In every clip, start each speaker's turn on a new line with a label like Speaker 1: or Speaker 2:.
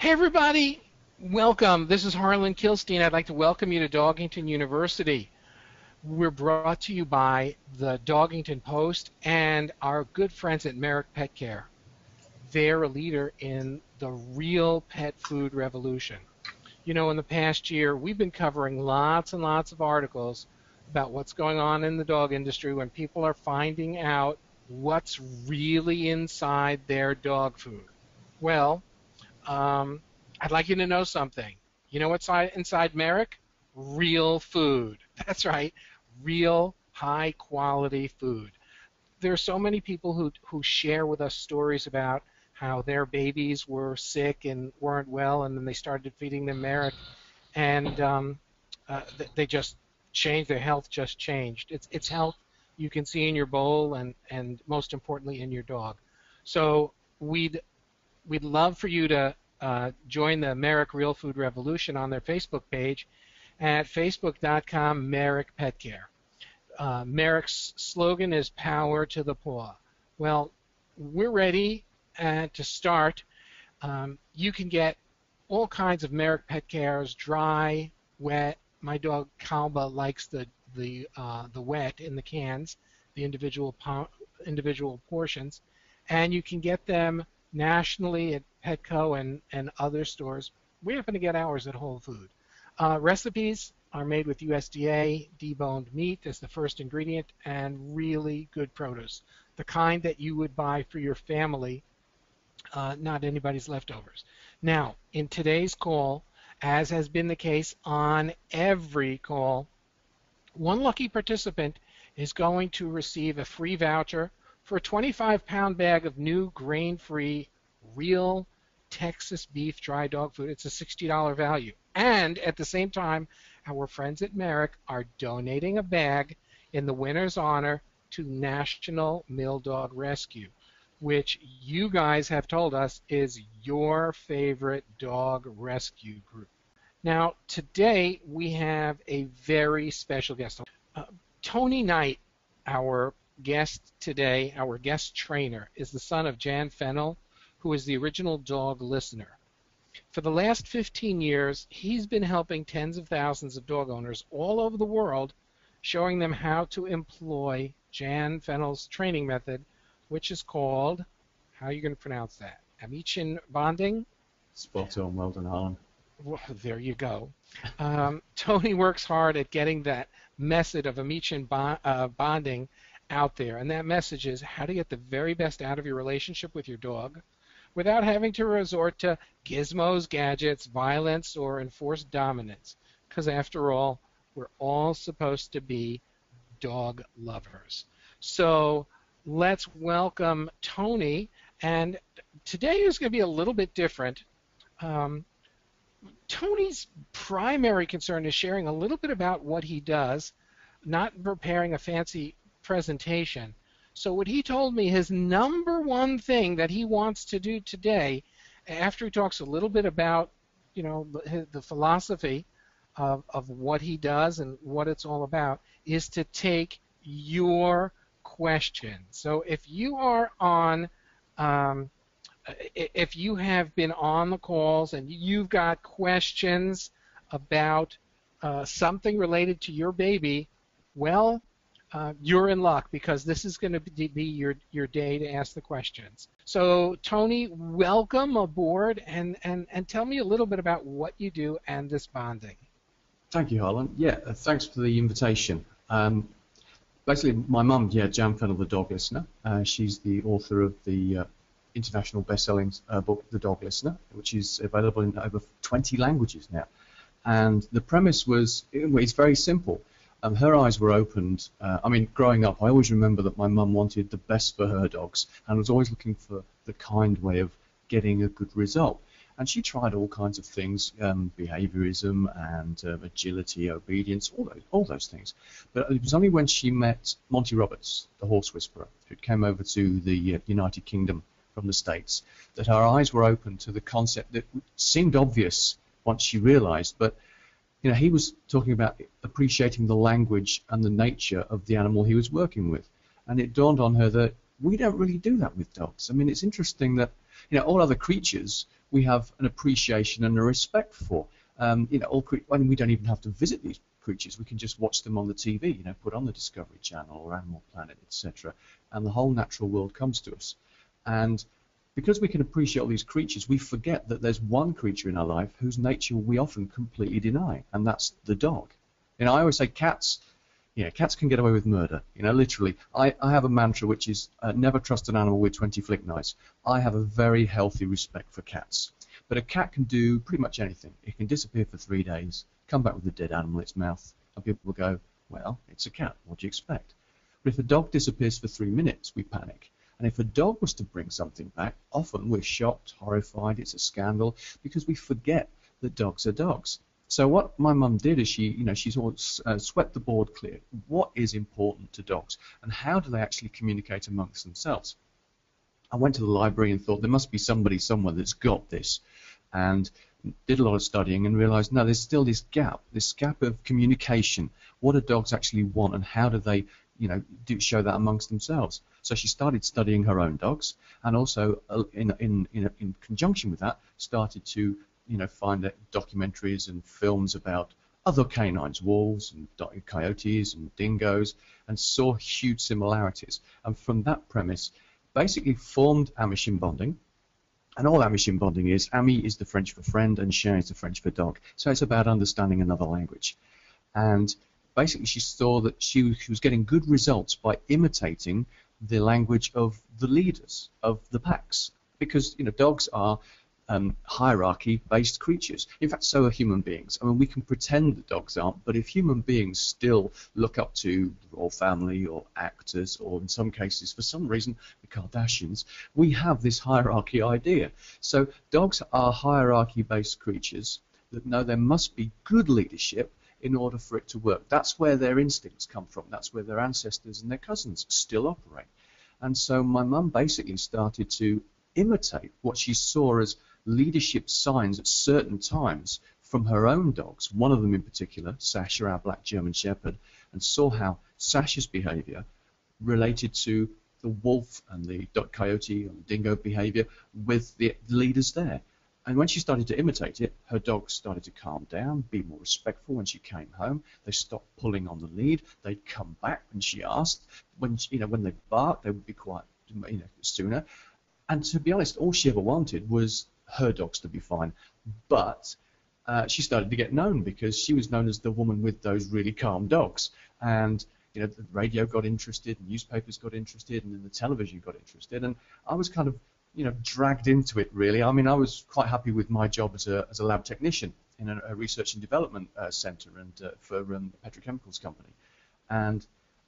Speaker 1: Hey everybody, welcome. This is Harlan Kilstein. I'd like to welcome you to Dogington University. We're brought to you by the Dogington Post and our good friends at Merrick Pet Care. They're a leader in the real pet food revolution. You know, in the past year, we've been covering lots and lots of articles about what's going on in the dog industry when people are finding out what's really inside their dog food. Well, I'd like you to know something. You know what's inside Merrick? Real food. That's right, real high-quality food. There are so many people who share with us stories about how their babies were sick and weren't well, and then they started feeding them Merrick, and they just changed. Their health just changed. It's health you can see in your bowl and most importantly in your dog. So we'd love for you to join the Merrick Real Food Revolution on their Facebook page at facebook.com Merrick Pet Care. Merrick's slogan is Power to the Paw. Well, we're ready to start. You can get all kinds of Merrick Pet Cares, dry, wet. My dog Kalba likes the wet in the cans, the individual portions, and you can get them nationally at Petco and other stores. We happen to get ours at Whole Food. Recipes are made with USDA deboned meat as the first ingredient and really good produce, the kind that you would buy for your family, not anybody's leftovers. Now, in today's call, as has been the case on every call, one lucky participant is going to receive a free voucher for a 25-pound bag of new grain-free real Texas beef dry dog food. It's a $60 value. And at the same time, our friends at Merrick are donating a bag in the winner's honor to National Mill Dog Rescue, which you guys have told us is your favorite dog rescue group. Now, today we have a very special guest. Tony Knight, our guest today, our guest trainer, is the son of Jan Fennell, who is the original dog listener. For the last 15 years, he's been helping tens of thousands of dog owners all over the world, showing them how to employ Jan Fennell's training method, which is called, how are you going to pronounce that? Amichien Bonding?
Speaker 2: Spot on, well done, Harlan.
Speaker 1: Well, there you go. Tony works hard at getting that method of Amichien bonding out there, and that message is how to get the very best out of your relationship with your dog without having to resort to gizmos, gadgets, violence, or enforced dominance, because after all, we're all supposed to be dog lovers. So let's welcome Tony, and today is going to be a little bit different. Tony's primary concern is sharing a little bit about what he does, not preparing a fancy presentation. So what he told me, his number one thing that he wants to do today, after he talks a little bit about, you know, the philosophy of what he does and what it's all about, is to take your questions. So if you are on if you have been on the calls and you've got questions about something related to your baby, well, you're in luck, because this is going to be your day to ask the questions. So, Tony, welcome aboard, and tell me a little bit about what you do and this bonding.
Speaker 2: Thank you, Harlan. Yeah, thanks for the invitation. Basically, my mum, Jan Fennell, the dog listener. She's the author of the international best-selling book, The Dog Listener, which is available in over 20 languages now. And the premise was, it's very simple. Her eyes were opened. I mean, growing up, I always remember that my mum wanted the best for her dogs and was always looking for the kind way of getting a good result. And she tried all kinds of things, behaviorism and agility, obedience, all those things. But it was only when she met Monty Roberts, the horse whisperer, who came over to the United Kingdom from the States, that her eyes were open to the concept that seemed obvious once she realized, but you know, he was talking about appreciating the language and the nature of the animal he was working with. And it dawned on her that we don't really do that with dogs. I mean, it's interesting that all other creatures we have an appreciation and a respect for. When we don't even have to visit these creatures, we can just watch them on the TV, put on the Discovery Channel or Animal Planet, etc., and the whole natural world comes to us. And because we can appreciate all these creatures, we forget that there's one creature in our life whose nature we often completely deny, and that's the dog. I always say cats can get away with murder. Literally. I have a mantra which is never trust an animal with 20 flick knives. I have a very healthy respect for cats. But a cat can do pretty much anything. It can disappear for 3 days, come back with a dead animal in its mouth, and people will go, well, it's a cat. What do you expect? But if a dog disappears for 3 minutes, we panic. And if a dog was to bring something back, often we're shocked, horrified, it's a scandal, because we forget that dogs are dogs. So what my mum did is she's always swept the board clear. What is important to dogs, and how do they actually communicate amongst themselves? I went to the library and thought there must be somebody somewhere that's got this, and did a lot of studying and realised, no, there's still this gap of communication. What do dogs actually want, and how do they show that amongst themselves? So she started studying her own dogs, and also in conjunction with that, started to find documentaries and films about other canines, wolves and coyotes and dingoes, and saw huge similarities. And from that premise, basically formed Amichien Bonding. And all Amichien Bonding is, Ami is the French for friend, and chien is the French for dog. So it's about understanding another language. And basically she saw that she was getting good results by imitating the language of the leaders of the packs, because dogs are hierarchy-based creatures. In fact, so are human beings. I mean, we can pretend that dogs aren't, but if human beings still look up to the royal family or actors, or in some cases, for some reason, the Kardashians, we have this hierarchy idea. So dogs are hierarchy-based creatures that know there must be good leadership in order for it to work. That's where their instincts come from. That's where their ancestors and their cousins still operate. And so my mum basically started to imitate what she saw as leadership signs at certain times from her own dogs, one of them in particular, Sasha, our black German Shepherd, and saw how Sasha's behavior related to the wolf and the coyote and dingo behavior with the leaders there. And when she started to imitate it, her dogs started to calm down, be more respectful when she came home. They stopped pulling on the lead. They'd come back when she asked. When they barked, they would be quiet sooner. And to be honest, all she ever wanted was her dogs to be fine. But she started to get known because she was known as the woman with those really calm dogs. And the radio got interested, newspapers got interested, and then the television got interested. And I was kind of dragged into it, really. I mean, I was quite happy with my job as a lab technician in a research and development centre and for a petrochemicals company. And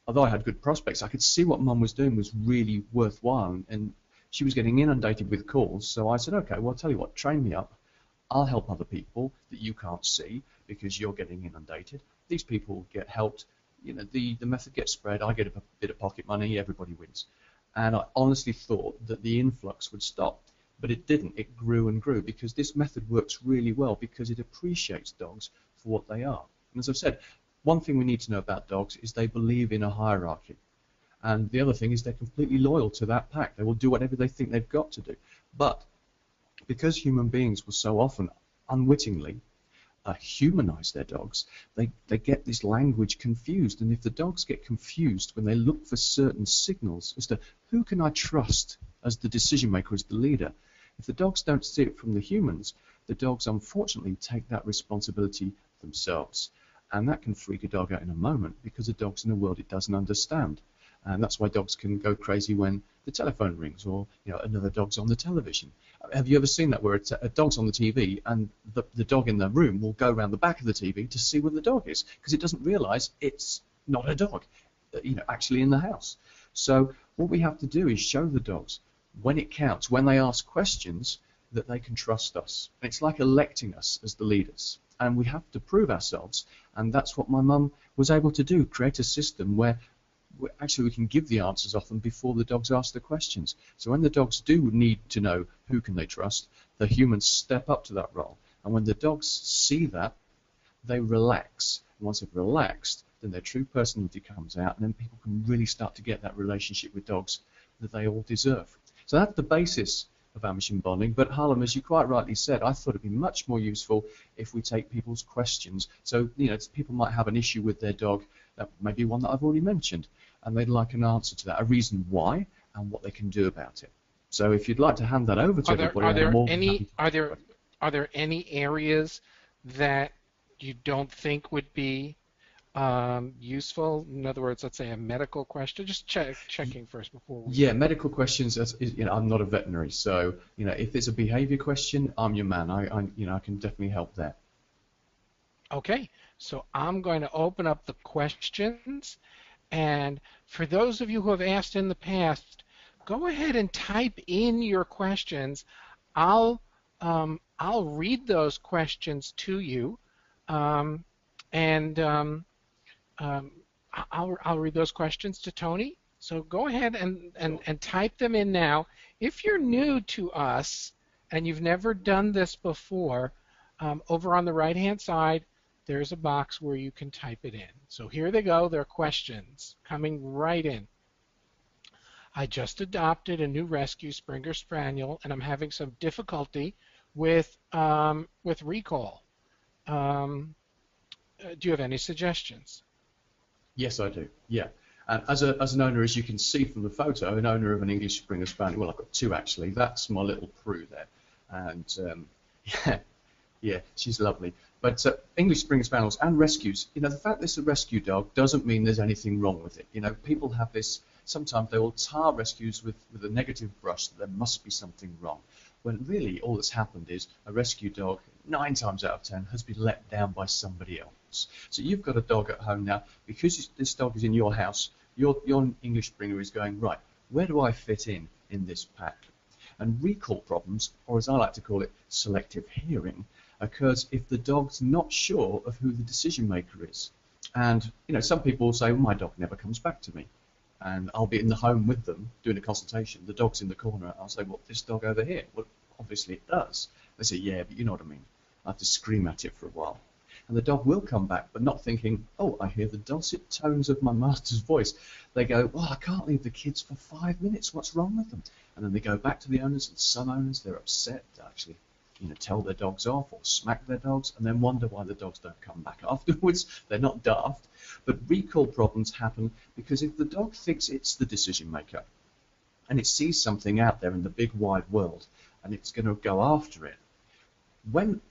Speaker 2: although I had good prospects, I could see what Mum was doing was really worthwhile, and she was getting inundated with calls. So I said, okay, well, I'll tell you what, train me up. I'll help other people that you can't see because you're getting inundated. These people get helped. The method gets spread. I get a bit of pocket money. Everybody wins. And I honestly thought that the influx would stop, but it didn't. It grew and grew because this method works really well because it appreciates dogs for what they are. And as I've said, one thing we need to know about dogs is they believe in a hierarchy. And the other thing is they're completely loyal to that pack. They will do whatever they think they've got to do. But because human beings will so often, unwittingly, humanize their dogs, they get this language confused. And if the dogs get confused when they look for certain signals as to who can I trust as the decision maker, as the leader, if the dogs don't see it from the humans, the dogs unfortunately take that responsibility themselves. And that can freak a dog out in a moment because the dog's in a world it doesn't understand. And that's why dogs can go crazy when the telephone rings or another dog's on the television. Have you ever seen that where a dog's on the TV and the dog in the room will go around the back of the TV to see where the dog is because it doesn't realize it's not a dog actually in the house. So what we have to do is show the dogs when it counts, when they ask questions, that they can trust us. And it's like electing us as the leaders. And we have to prove ourselves. And that's what my mum was able to do, create a system where actually we can give the answers often before the dogs ask the questions. So when the dogs do need to know who can they trust, the humans step up to that role. And when the dogs see that, they relax. And once they've relaxed, then their true personality comes out, and then people can really start to get that relationship with dogs that they all deserve. So that's the basis of Amichien Bonding. But Harlem, as you quite rightly said, I thought it'd be much more useful if we take people's questions. So, people might have an issue with their dog, that may be one that I've already mentioned, and they'd like an answer to that, a reason why, and what they can do about it. So if you'd like to hand that over to everybody, I'm more than happy to.
Speaker 1: Are there any areas that you don't think would be useful? In other words, let's say a medical question. Just checking first before we.
Speaker 2: Yeah, medical questions. I'm not a veterinary, so if it's a behaviour question, I'm your man. I can definitely help there.
Speaker 1: Okay, so I'm going to open up the questions, and for those of you who have asked in the past, go ahead and type in your questions. I'll read those questions to you, and I'll read those questions to Tony. So go ahead and type them in now. If you're new to us and you've never done this before, over on the right-hand side, there's a box where you can type it in. So here they go. They're questions coming right in. I just adopted a new rescue Springer Spaniel, and I'm having some difficulty with recall. Do you have any suggestions?
Speaker 2: Yes, I do. Yeah. And as an owner, as you can see from the photo, an owner of an English Springer Spaniel, well, I've got two actually. That's my little Prue there. And yeah, she's lovely. But English Springer Spaniels and rescues, the fact that it's a rescue dog doesn't mean there's anything wrong with it. People have this, sometimes they will tar rescues with a negative brush that there must be something wrong. When really all that's happened is a rescue dog, 9 times out of 10, has been let down by somebody else. So you've got a dog at home now, because this dog is in your house, your English Springer is going, right, where do I fit in this pack? And recall problems, or as I like to call it, selective hearing, occurs if the dog's not sure of who the decision maker is. And some people will say, well, my dog never comes back to me. And I'll be in the home with them doing a consultation. The dog's in the corner. I'll say, well, this dog over here. Well, obviously it does. They say, yeah, but you know what I mean. I have to scream at it for a while. And the dog will come back, but not thinking, oh, I hear the dulcet tones of my master's voice. They go, well, I can't leave the kids for 5 minutes. What's wrong with them? And then they go back to the owners, and some owners, they're upset to actually tell their dogs off or smack their dogs, and then wonder why the dogs don't come back afterwards. They're not daft. But recall problems happen because if the dog thinks it's the decision maker and it sees something out there in the big wide world and it's going to go after it,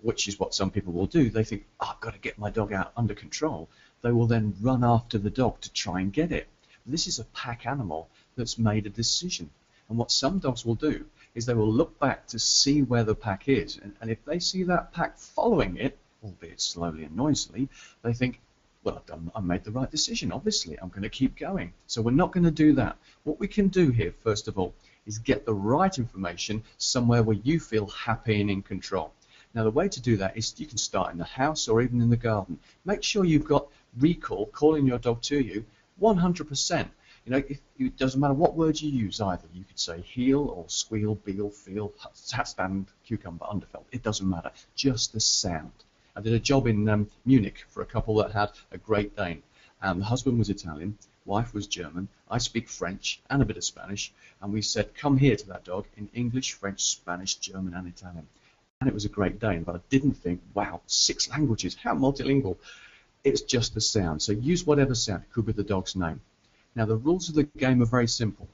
Speaker 2: which is what some people will do, they think, oh, I've got to get my dog out under control. They will then run after the dog to try and get it. This is a pack animal that's made a decision. And what some dogs will do is they will look back to see where the pack is. And if they see that pack following it, albeit slowly and noisily, they think, well, I made the right decision, obviously. I'm going to keep going. So we're not going to do that. What we can do here, first of all, is get the right information somewhere where you feel happy and in control. Now, the way to do that is you can start in the house or even in the garden. Make sure you've got recall, calling your dog to you, 100%. It doesn't matter what words you use either. You could say heel or squeal, beel, feel, hat stand, cucumber, underfelt. It doesn't matter. Just the sound. I did a job in Munich for a couple that had a Great Dane. The husband was Italian, wife was German. I speak French and a bit of Spanish. And we said, come here to that dog in English, French, Spanish, German, and Italian. And it was a Great Dane, but I didn't think, wow, 6 languages, how multilingual. It's just the sound. So use whatever sound. It could be the dog's name. Now, the rules of the game are very simple.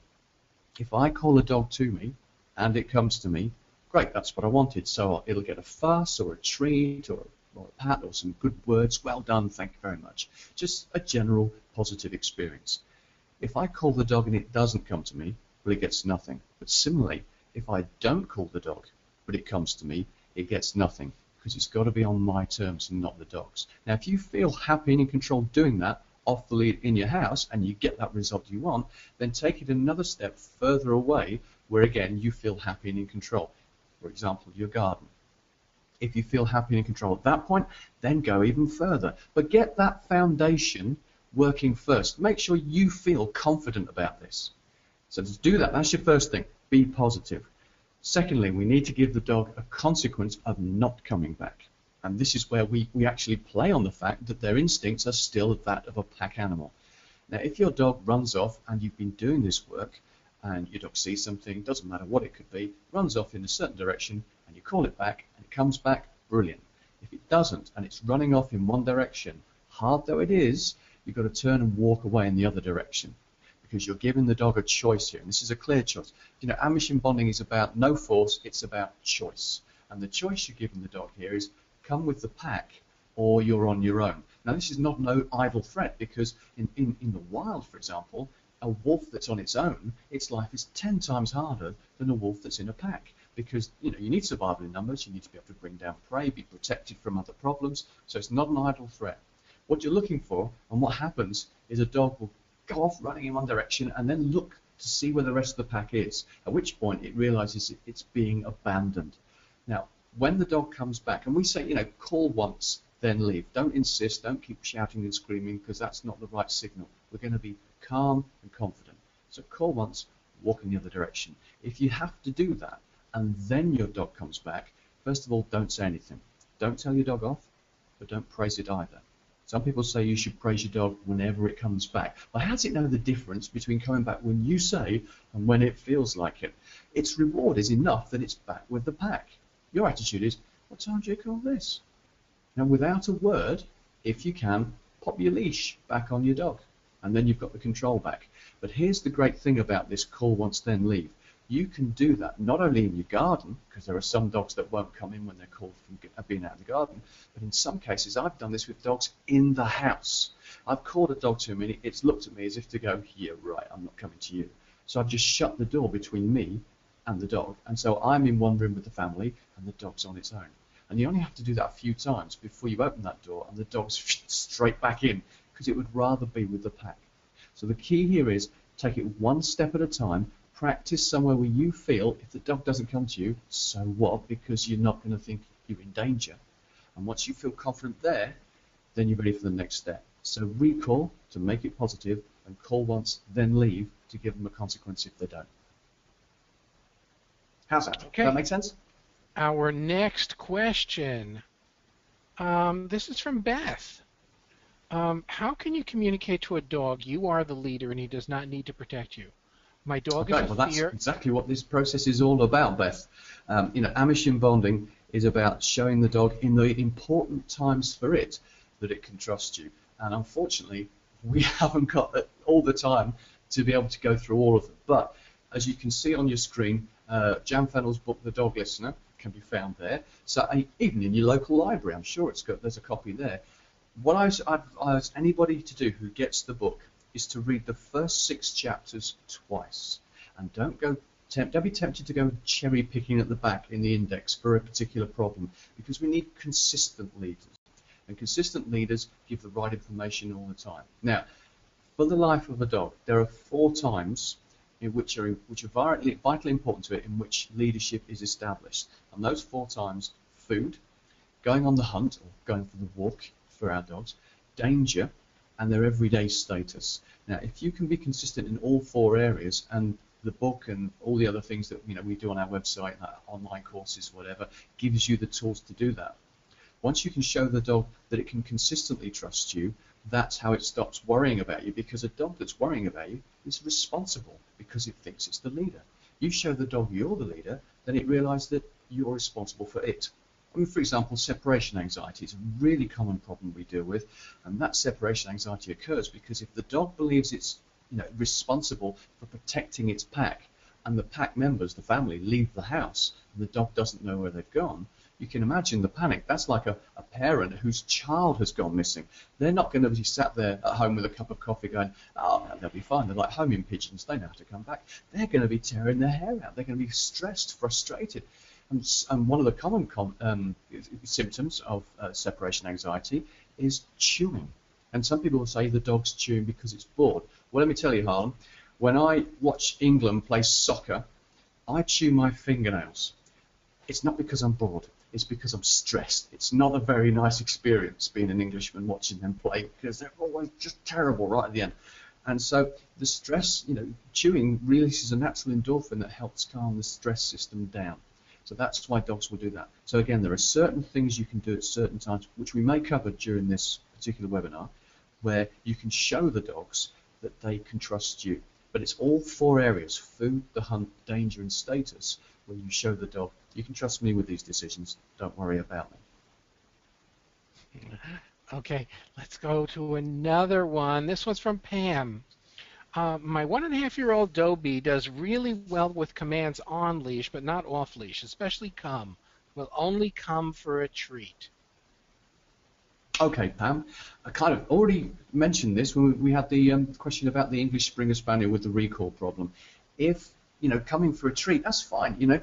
Speaker 2: If I call a dog to me and it comes to me, great, that's what I wanted. So it'll get a fuss or a treat or a pat or some good words. Well done, thank you very much. Just a general positive experience. If I call the dog and it doesn't come to me, well, it gets nothing. But similarly, if I don't call the dog but it comes to me, it gets nothing because it's got to be on my terms and not the dog's. Now, if you feel happy and in control doing that, off the lead in your house and you get that result you want, then take it another step further away where again you feel happy and in control. For example, your garden. If you feel happy and in control at that point, then go even further. But get that foundation working first. Make sure you feel confident about this. So to do that, that's your first thing. Be positive. Secondly, we need to give the dog a consequence of not coming back. And this is where we actually play on the fact that their instincts are still that of a pack animal. Now, if your dog runs off and you've been doing this work and your dog sees something, doesn't matter what it could be, runs off in a certain direction, and you call it back, and it comes back, brilliant. If it doesn't, and it's running off in one direction, hard though it is, you've got to turn and walk away in the other direction, because you're giving the dog a choice here, and this is a clear choice. You know, Amichien Bonding is about no force, it's about choice. And the choice you're giving the dog here is come with the pack, or you're on your own. Now, this is not no idle threat, because in the wild, for example, a wolf that's on its own, its life is 10 times harder than a wolf that's in a pack, because you need survival in numbers, you need to be able to bring down prey, be protected from other problems, so it's not an idle threat. What you're looking for, and what happens, is a dog will go off running in one direction and then look to see where the rest of the pack is, at which point it realizes it's being abandoned. Now, when the dog comes back, and we say, call once, then leave. Don't insist, don't keep shouting and screaming, because that's not the right signal. We're going to be calm and confident. So call once, walk in the other direction. If you have to do that, and then your dog comes back, first of all, don't say anything. Don't tell your dog off, but don't praise it either. Some people say you should praise your dog whenever it comes back. Well, how does it know the difference between coming back when you say and when it feels like it? Its reward is enough that it's back with the pack. Your attitude is, what time do you call this? Now, without a word, if you can, pop your leash back on your dog, and then you've got the control back. But here's the great thing about this call once, then leave. You can do that not only in your garden, because there are some dogs that won't come in when they're called from being out in the garden, but in some cases I've done this with dogs in the house. I've called a dog to me, and it's looked at me as if to go, yeah, right, I'm not coming to you. So I've just shut the door between me and the dog, and so I'm in one room with the family, and the dog's on its own. And you only have to do that a few times before you open that door, and the dog's straight back in, because it would rather be with the pack. So the key here is take it one step at a time. Practice somewhere where you feel if the dog doesn't come to you, so what, because you're not going to think you're in danger. And once you feel confident there, then you're ready for the next step. So recall to make it positive, and call once, then leave to give them a consequence if they don't. How's that?
Speaker 1: Okay.
Speaker 2: Does that make sense?
Speaker 1: Our next question. This is from Beth. How can you communicate to a dog you are the leader and he does not need to protect you? My dog is a
Speaker 2: well, that's
Speaker 1: fear.
Speaker 2: exactly what this process is all about, Beth. Amichien Bonding is about showing the dog in the important times for it that it can trust you. And unfortunately, we haven't got all the time to be able to go through all of them. But as you can see on your screen, Jan Fennell's book, The Dog Listener, can be found there. So even in your local library, I'm sure there's a copy there. What I advise anybody to do who gets the book is to read the first 6 chapters twice, and don't be tempted to go cherry picking at the back in the index for a particular problem, because we need consistent leaders, and consistent leaders give the right information all the time. Now, for the life of a dog, there are 4 times which are vitally important to it, in which leadership is established, and those 4 times: food, going on the hunt or going for the walk for our dogs, danger, and their everyday status. Now, if you can be consistent in all 4 areas, and the book and all the other things that we do on our website, online courses, whatever, gives you the tools to do that. Once you can show the dog that it can consistently trust you, that's how it stops worrying about you, because a dog that's worrying about you is responsible because it thinks it's the leader. You show the dog you're the leader, then it realizes that you're responsible for it. I mean, for example, separation anxiety is a really common problem we deal with, and that separation anxiety occurs because if the dog believes it's responsible for protecting its pack, and the pack members, the family, leave the house, and the dog doesn't know where they've gone, you can imagine the panic. That's like a parent whose child has gone missing. They're not going to be sat there at home with a cup of coffee going, oh, no, they'll be fine. They're like homing pigeons. They know how to come back. They're going to be tearing their hair out. They're going to be stressed, frustrated. And one of the common symptoms of separation anxiety is chewing. And some people will say the dog's chewing because it's bored. Well, let me tell you, Harlan, when I watch England play soccer, I chew my fingernails. It's not because I'm bored. It's because I'm stressed. It's not a very nice experience being an Englishman watching them play, because they're always just terrible right at the end. And so the stress, chewing releases a natural endorphin that helps calm the stress system down. So that's why dogs will do that. So again, there are certain things you can do at certain times, which we may cover during this particular webinar, where you can show the dogs that they can trust you. But it's all four areas: food, the hunt, danger, and status, where you show the dog, you can trust me with these decisions, don't worry about me.
Speaker 1: Okay, let's go to another one. This one's from Pam. My 1.5-year-old Dobie does really well with commands on leash, but not off leash, especially come. Will only come for a treat.
Speaker 2: Okay, Pam, I kind of already mentioned this when we had the question about the English Springer Spaniel with the recall problem. If, coming for a treat, that's fine.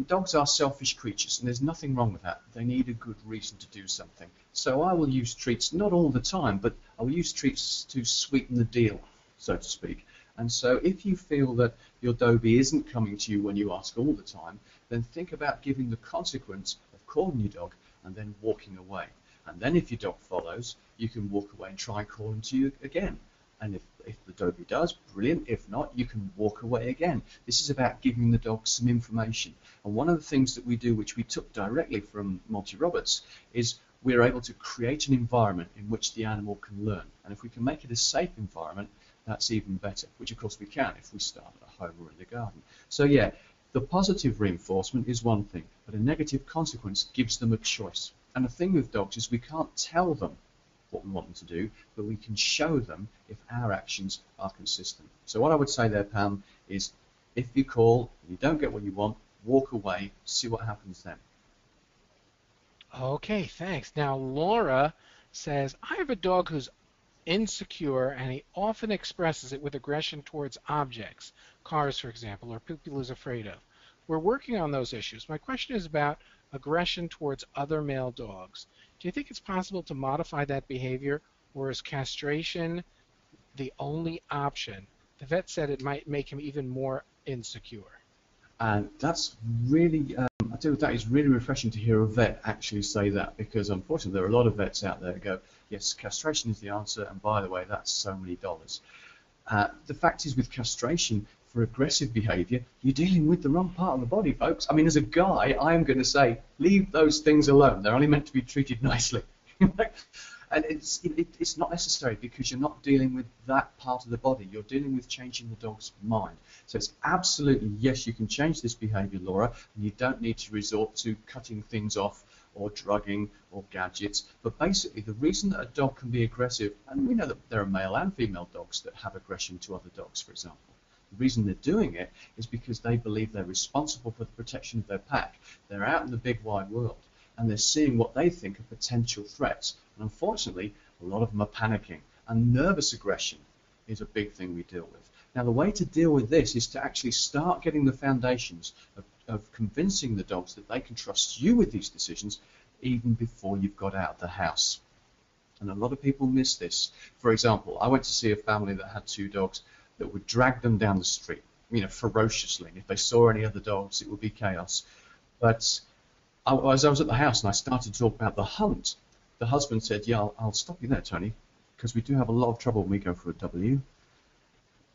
Speaker 2: Dogs are selfish creatures, and there's nothing wrong with that. They need a good reason to do something. So I will use treats, not all the time, but I will use treats to sweeten the deal, so to speak. And so if you feel that your Dobie isn't coming to you when you ask all the time, then think about giving the consequence of calling your dog and then walking away. And then if your dog follows, you can walk away and try and call him to you again. And if the Dobie does, brilliant. If not, you can walk away again. This is about giving the dog some information. And one of the things that we do, which we took directly from Monty Roberts, is we're able to create an environment in which the animal can learn. And if we can make it a safe environment, that's even better, which of course we can if we start at home or in the garden. So yeah, the positive reinforcement is one thing, but a negative consequence gives them a choice. And the thing with dogs is we can't tell them what we want them to do, but we can show them if our actions are consistent. So what I would say there, Pam, is if you call and you don't get what you want, walk away, see what happens then.
Speaker 1: Okay, thanks. Now, Laura says, I have a dog who's insecure and he often expresses it with aggression towards objects, cars, for example, or people he's afraid of. We're working on those issues. My question is about aggression towards other male dogs. Do you think it's possible to modify that behavior, or is castration the only option? The vet said it might make him even more insecure.
Speaker 2: And that's really, I tell you, that is really refreshing to hear a vet actually say that, because unfortunately there are a lot of vets out there that go, yes, castration is the answer, and by the way, that's so many dollars. The fact is, with castration, for aggressive behaviour, you're dealing with the wrong part of the body, folks. I mean, as a guy, I am going to say, leave those things alone. They're only meant to be treated nicely. And it's not necessary, because you're not dealing with that part of the body. You're dealing with changing the dog's mind. So it's absolutely, yes, you can change this behaviour, Laura, and you don't need to resort to cutting things off or drugging or gadgets. But basically, the reason that a dog can be aggressive, and we know that there are male and female dogs that have aggression to other dogs, for example. The reason they're doing it is because they believe they're responsible for the protection of their pack. They're out in the big wide world, and they're seeing what they think are potential threats. And unfortunately, a lot of them are panicking. And nervous aggression is a big thing we deal with. Now, the way to deal with this is to actually start getting the foundations of convincing the dogs that they can trust you with these decisions even before you've got out of the house. And a lot of people miss this. For example, I went to see a family that had two dogs that would drag them down the street, ferociously. And if they saw any other dogs, it would be chaos. But as I was at the house and I started to talk about the hunt, the husband said, yeah, I'll stop you there, Tony, because we do have a lot of trouble when we go for a W.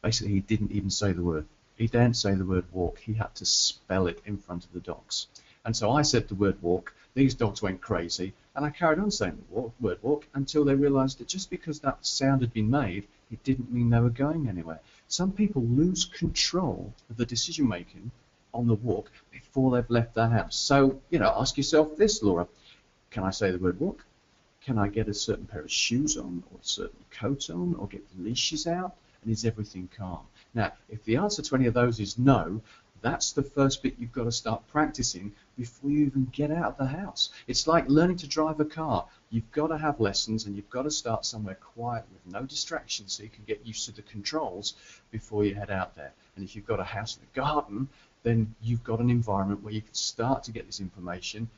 Speaker 2: Basically, he didn't even say the word. He daren't say the word walk. He had to spell it in front of the dogs. And so I said the word walk. These dogs went crazy, and I carried on saying the word walk until they realized that just because that sound had been made, it didn't mean they were going anywhere. Some people lose control of the decision making on the walk before they've left their house. So, ask yourself this, Laura. Can I say the word walk? Can I get a certain pair of shoes on, or a certain coat on, or get the leashes out? And is everything calm? Now, if the answer to any of those is no, that's the first bit you've got to start practicing before you even get out of the house. It's like learning to drive a car. You've got to have lessons, and you've got to start somewhere quiet with no distractions so you can get used to the controls before you head out there. And if you've got a house and a garden, then you've got an environment where you can start to get this information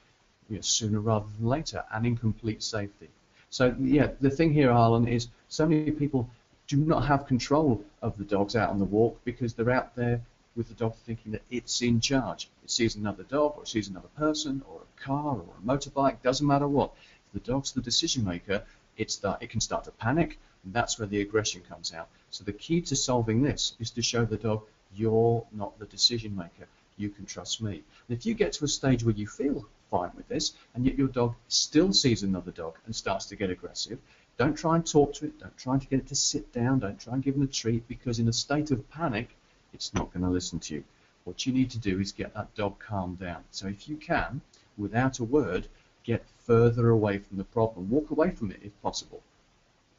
Speaker 2: sooner rather than later, and in complete safety. So yeah, the thing here, Harlan, is so many people do not have control of the dogs out on the walk because they're out there with the dog thinking that it's in charge. It sees another dog, or it sees another person, or a car, or a motorbike, doesn't matter what. If the dog's the decision maker, it can start to panic, and that's where the aggression comes out. So the key to solving this is to show the dog, you're not the decision maker. You can trust me. And if you get to a stage where you feel fine with this, and yet your dog still sees another dog and starts to get aggressive, Don't try and talk to it. Don't try to get it to sit down. Don't try and give it a treat, because in a state of panic, it's not going to listen to you. What you need to do is get that dog calmed down. So if you can, without a word, get further away from the problem. Walk away from it if possible.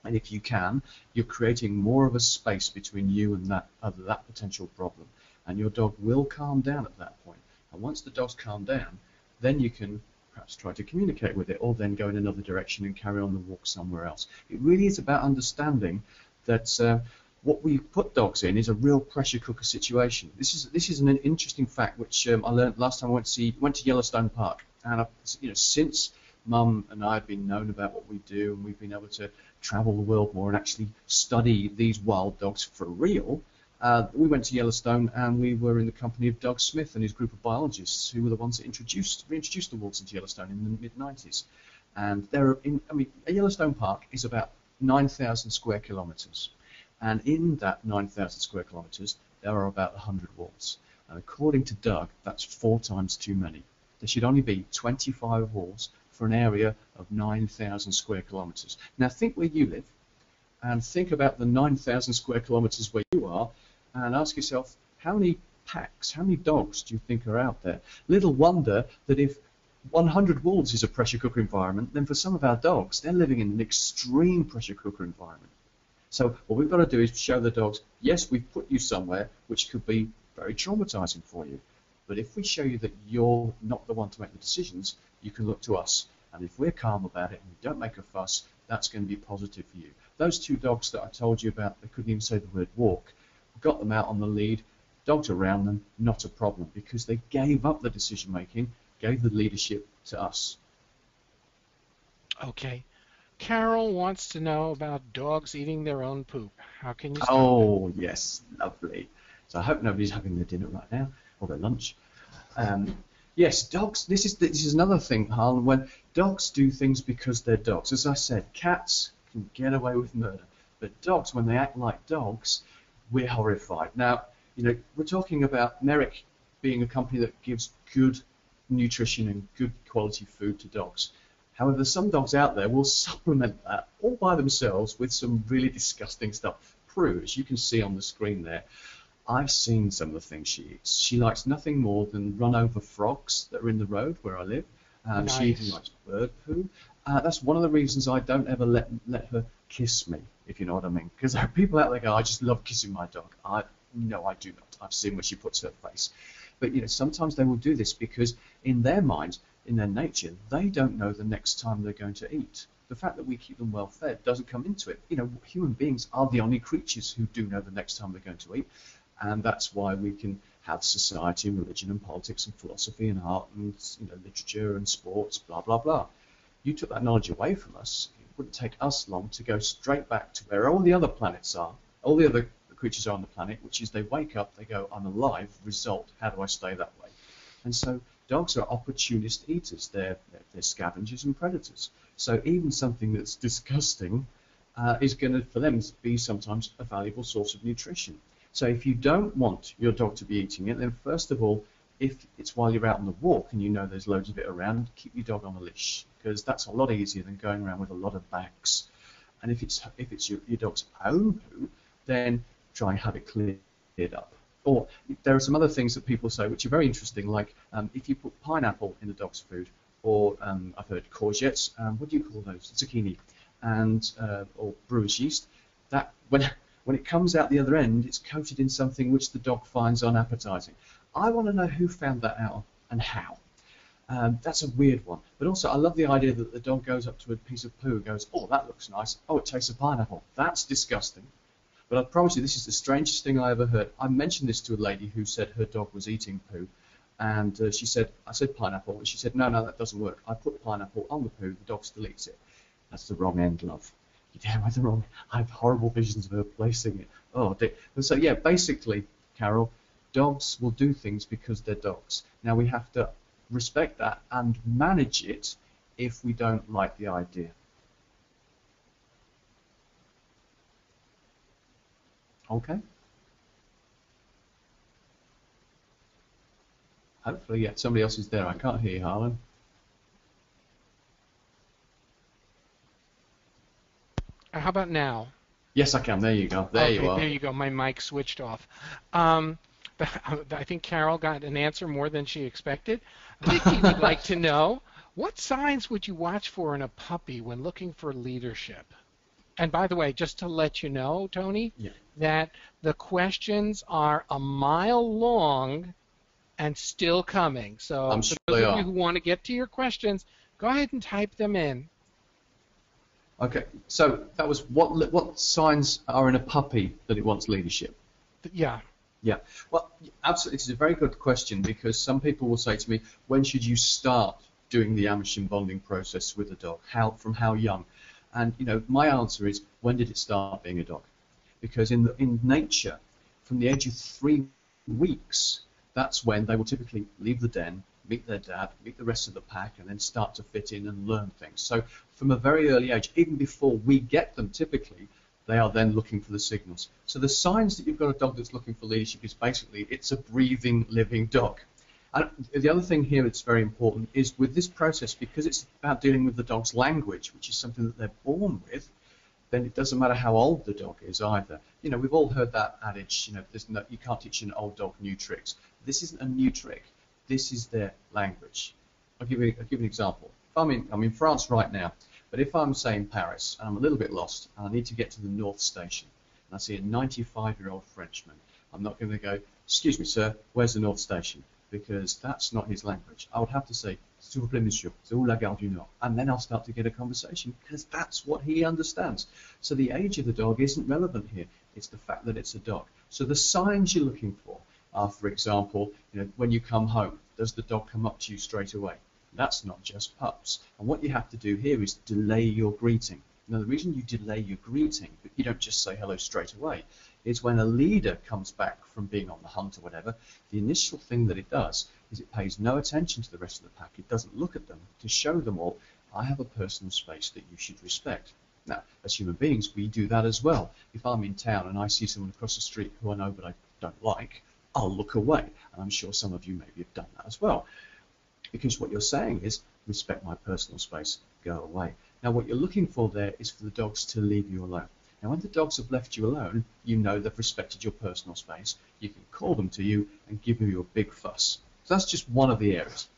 Speaker 2: And if you can, you're creating more of a space between you and that potential problem. And your dog will calm down at that point. And once the dog's calmed down, then you can perhaps try to communicate with it, or then go in another direction and carry on the walk somewhere else. It really is about understanding that what we put dogs in is a real pressure cooker situation. This is an interesting fact which I learned last time I went to Yellowstone Park, and since Mum and I have been known about what we do, and we've been able to travel the world more and actually study these wild dogs for real. We went to Yellowstone, and we were in the company of Doug Smith and his group of biologists, who were the ones that reintroduced the wolves into Yellowstone in the mid-90s. And Yellowstone Park is about 9,000 square kilometres. And in that 9,000 square kilometres, there are about 100 wolves. And according to Doug, that's 4 times too many. There should only be 25 wolves for an area of 9,000 square kilometres. Now think where you live, and think about the 9,000 square kilometres where you are, and ask yourself, how many packs, how many dogs do you think are out there? Little wonder that if 100 wolves is a pressure cooker environment, then for some of our dogs, they're living in an extreme pressure cooker environment. So what we've got to do is show the dogs, yes, we've put you somewhere which could be very traumatizing for you. But if we show you that you're not the one to make the decisions, you can look to us. And if we're calm about it and we don't make a fuss, that's going to be positive for you. Those 2 dogs that I told you about, they couldn't even say the word walk, got them out on the lead, dogs around them, not a problem, because they gave up the decision making, gave the leadership to us.
Speaker 1: Okay. Carol wants to know about dogs eating their own poop. How can you stop
Speaker 2: Oh, yes, lovely. So I hope nobody's having their dinner right now, or their lunch. Yes, dogs, this is another thing, Harlan, when dogs do things because they're dogs. As I said, cats can get away with murder, but dogs, when they act like dogs, we're horrified. Now, we're talking about Merrick being a company that gives good nutrition and good quality food to dogs. However, some dogs out there will supplement that all by themselves with some really disgusting stuff. Prue, as you can see on the screen there, I've seen some of the things she eats. She likes nothing more than run over frogs that are in the road where I live.
Speaker 1: Nice.
Speaker 2: She even likes bird poo. That's one of the reasons I don't ever let her kiss me, if you know what I mean. Because there are people out there go, I just love kissing my dog. No, I do not. I've seen where she puts her face. But sometimes they will do this because in their minds, in their nature, they don't know the next time they're going to eat. The fact that we keep them well fed doesn't come into it. Human beings are the only creatures who do know the next time they're going to eat. And that's why we can have society and religion and politics and philosophy and art and literature and sports, blah, blah, blah. You took that knowledge away from us, it wouldn't take us long to go straight back to where all the other planets are, all the other creatures are on the planet, which is they wake up, they go, I'm alive, result, how do I stay that way? And so dogs are opportunist eaters, they're scavengers and predators. So even something that's disgusting is going to, for them, be sometimes a valuable source of nutrition. So if you don't want your dog to be eating it, then first of all, if it's while you're out on the walk and there's loads of it around, keep your dog on a leash, because that's a lot easier than going around with a lot of bags. And if it's your dog's own poo, then try and have it cleared up. Or there are some other things that people say which are very interesting, like if you put pineapple in the dog's food, or I've heard courgettes, what do you call those? Zucchini, and or brewer's yeast. That when it comes out the other end, it's coated in something which the dog finds unappetizing. I want to know who found that out and how. That's a weird one. But also, I love the idea that the dog goes up to a piece of poo and goes, oh, that looks nice. Oh, it tastes of pineapple. That's disgusting. But I promise you, this is the strangest thing I ever heard. I mentioned this to a lady who said her dog was eating poo. And she said, I said pineapple. And she said, no, that doesn't work. I put pineapple on the poo. The dog still eats it. That's the wrong end, love. You're damn right the wrong. I have horrible visions of her placing it. Oh, dear. And so, yeah, basically, Carol, dogs will do things because they're dogs. Now, we have to respect that and manage it if we don't like the idea. Okay? Hopefully, yeah, somebody else is there. I can't hear you, Harlan.
Speaker 1: How about now?
Speaker 2: Yes, I can. There you go. There you
Speaker 1: Okay,
Speaker 2: are.
Speaker 1: there you go. My mic switched off. Um, I think Carol got an answer more than she expected. Vicky would like to know, what signs would you watch for in a puppy when looking for leadership? And by the way, just to let you know, Tony,
Speaker 2: Yeah,
Speaker 1: that the questions are a mile long and still coming.
Speaker 2: I'm
Speaker 1: So for
Speaker 2: sure
Speaker 1: those
Speaker 2: they
Speaker 1: of you
Speaker 2: are.
Speaker 1: who want to get to your questions, go ahead and type them in.
Speaker 2: Okay, so that was what signs are in a puppy that it wants leadership?
Speaker 1: Yeah.
Speaker 2: Yeah, well, absolutely. It's a very good question because some people will say to me, when should you start doing the Amichien bonding process with a dog? From how young? And my answer is, when did it start being a dog? Because in nature, from the age of 3 weeks, that's when they will typically leave the den, meet their dad, meet the rest of the pack, and then start to fit in and learn things. So from a very early age, even before we get them typically, they are then looking for the signals. So the signs that you've got a dog that's looking for leadership is basically it's a breathing, living dog. And the other thing here that's very important is with this process, because it's about dealing with the dog's language, which is something that they're born with, then it doesn't matter how old the dog is either. We've all heard that adage, you can't teach an old dog new tricks. This isn't a new trick. This is their language. I'll give you an example. If I'm in France right now, but if I'm, say, in Paris, and I'm a little bit lost, and I need to get to the North Station, and I see a 95-year-old Frenchman, I'm not going to go, excuse me, sir, where's the North Station? Because that's not his language. I would have to say, s'il vous plaît, monsieur, c'est où la gare du Nord? And then I'll start to get a conversation, because that's what he understands. So the age of the dog isn't relevant here. It's the fact that it's a dog. So the signs you're looking for are, for example, when you come home, does the dog come up to you straight away? That's not just pups. And what you have to do here is delay your greeting. Now, the reason you delay your greeting, but you don't just say hello straight away, is when a leader comes back from being on the hunt or whatever, the initial thing that it does is it pays no attention to the rest of the pack. It doesn't look at them to show them all, I have a personal space that you should respect. Now, as human beings, we do that as well. If I'm in town and I see someone across the street who I know but I don't like, I'll look away. And I'm sure some of you maybe have done that as well. Because what you're saying is, respect my personal space, go away. Now what you're looking for there is for the dogs to leave you alone. Now when the dogs have left you alone, you know they've respected your personal space. You can call them to you and give you a big fuss. So that's just one of the areas.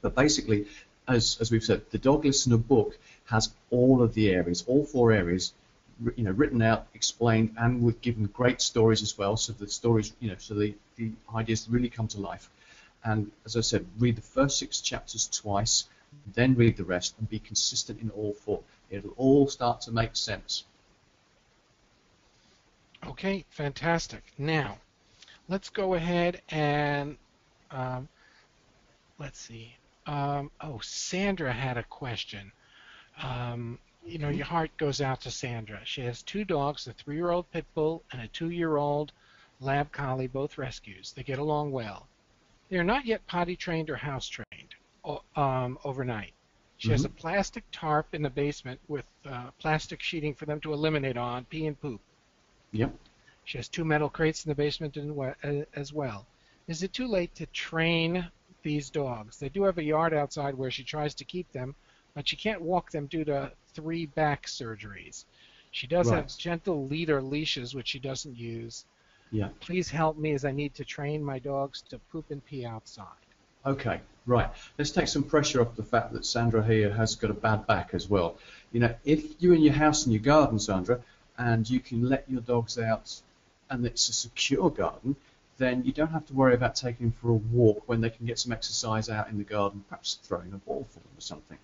Speaker 2: But basically, as we've said, the Dog Listener book has all of the areas, all 4 areas, written out, explained, and we've given great stories as well. So the stories, so the ideas really come to life. And as I said, read the first 6 chapters twice, then read the rest, and be consistent in all 4. It'll all start to make sense.
Speaker 1: Okay, fantastic. Now, let's go ahead and let's see. Sandra had a question. Your heart goes out to Sandra. She has 2 dogs, a 3-year-old pit bull and a 2-year-old lab collie, both rescues. They get along well. They are not yet potty trained or house trained overnight. She has a plastic tarp in the basement with plastic sheeting for them to eliminate on pee and poop.
Speaker 2: Yep.
Speaker 1: She has 2 metal crates in the basement as well. Is it too late to train these dogs? They do have a yard outside where she tries to keep them, but she can't walk them due to 3 back surgeries. She does have gentle leader leashes, which she doesn't use.
Speaker 2: Yeah.
Speaker 1: Please help me as I need to train my dogs to poop and pee outside.
Speaker 2: Okay, right. Let's take some pressure off the fact that Sandra here has got a bad back as well. If you're in your house and your garden, Sandra, and you can let your dogs out and it's a secure garden, then you don't have to worry about taking them for a walk when they can get some exercise out in the garden, perhaps throwing a ball for them or something.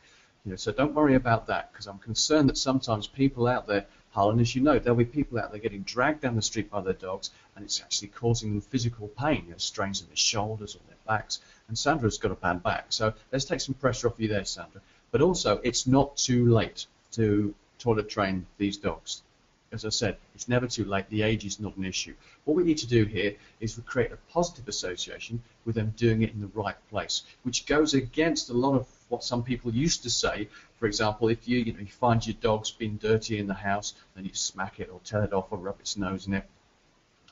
Speaker 2: So don't worry about that, because I'm concerned that sometimes people out there, Harlan, as you know, there'll be people out there getting dragged down the street by their dogs, and it's actually causing them physical pain, strains in their shoulders or their backs. And Sandra's got a bad back, so let's take some pressure off you there, Sandra. But also, it's not too late to toilet train these dogs. As I said, it's never too late. The age is not an issue. What we need to do here is create a positive association with them doing it in the right place, which goes against a lot of what some people used to say. For example, if you find your dog's been dirty in the house, then you smack it or tell it off or rub its nose in it.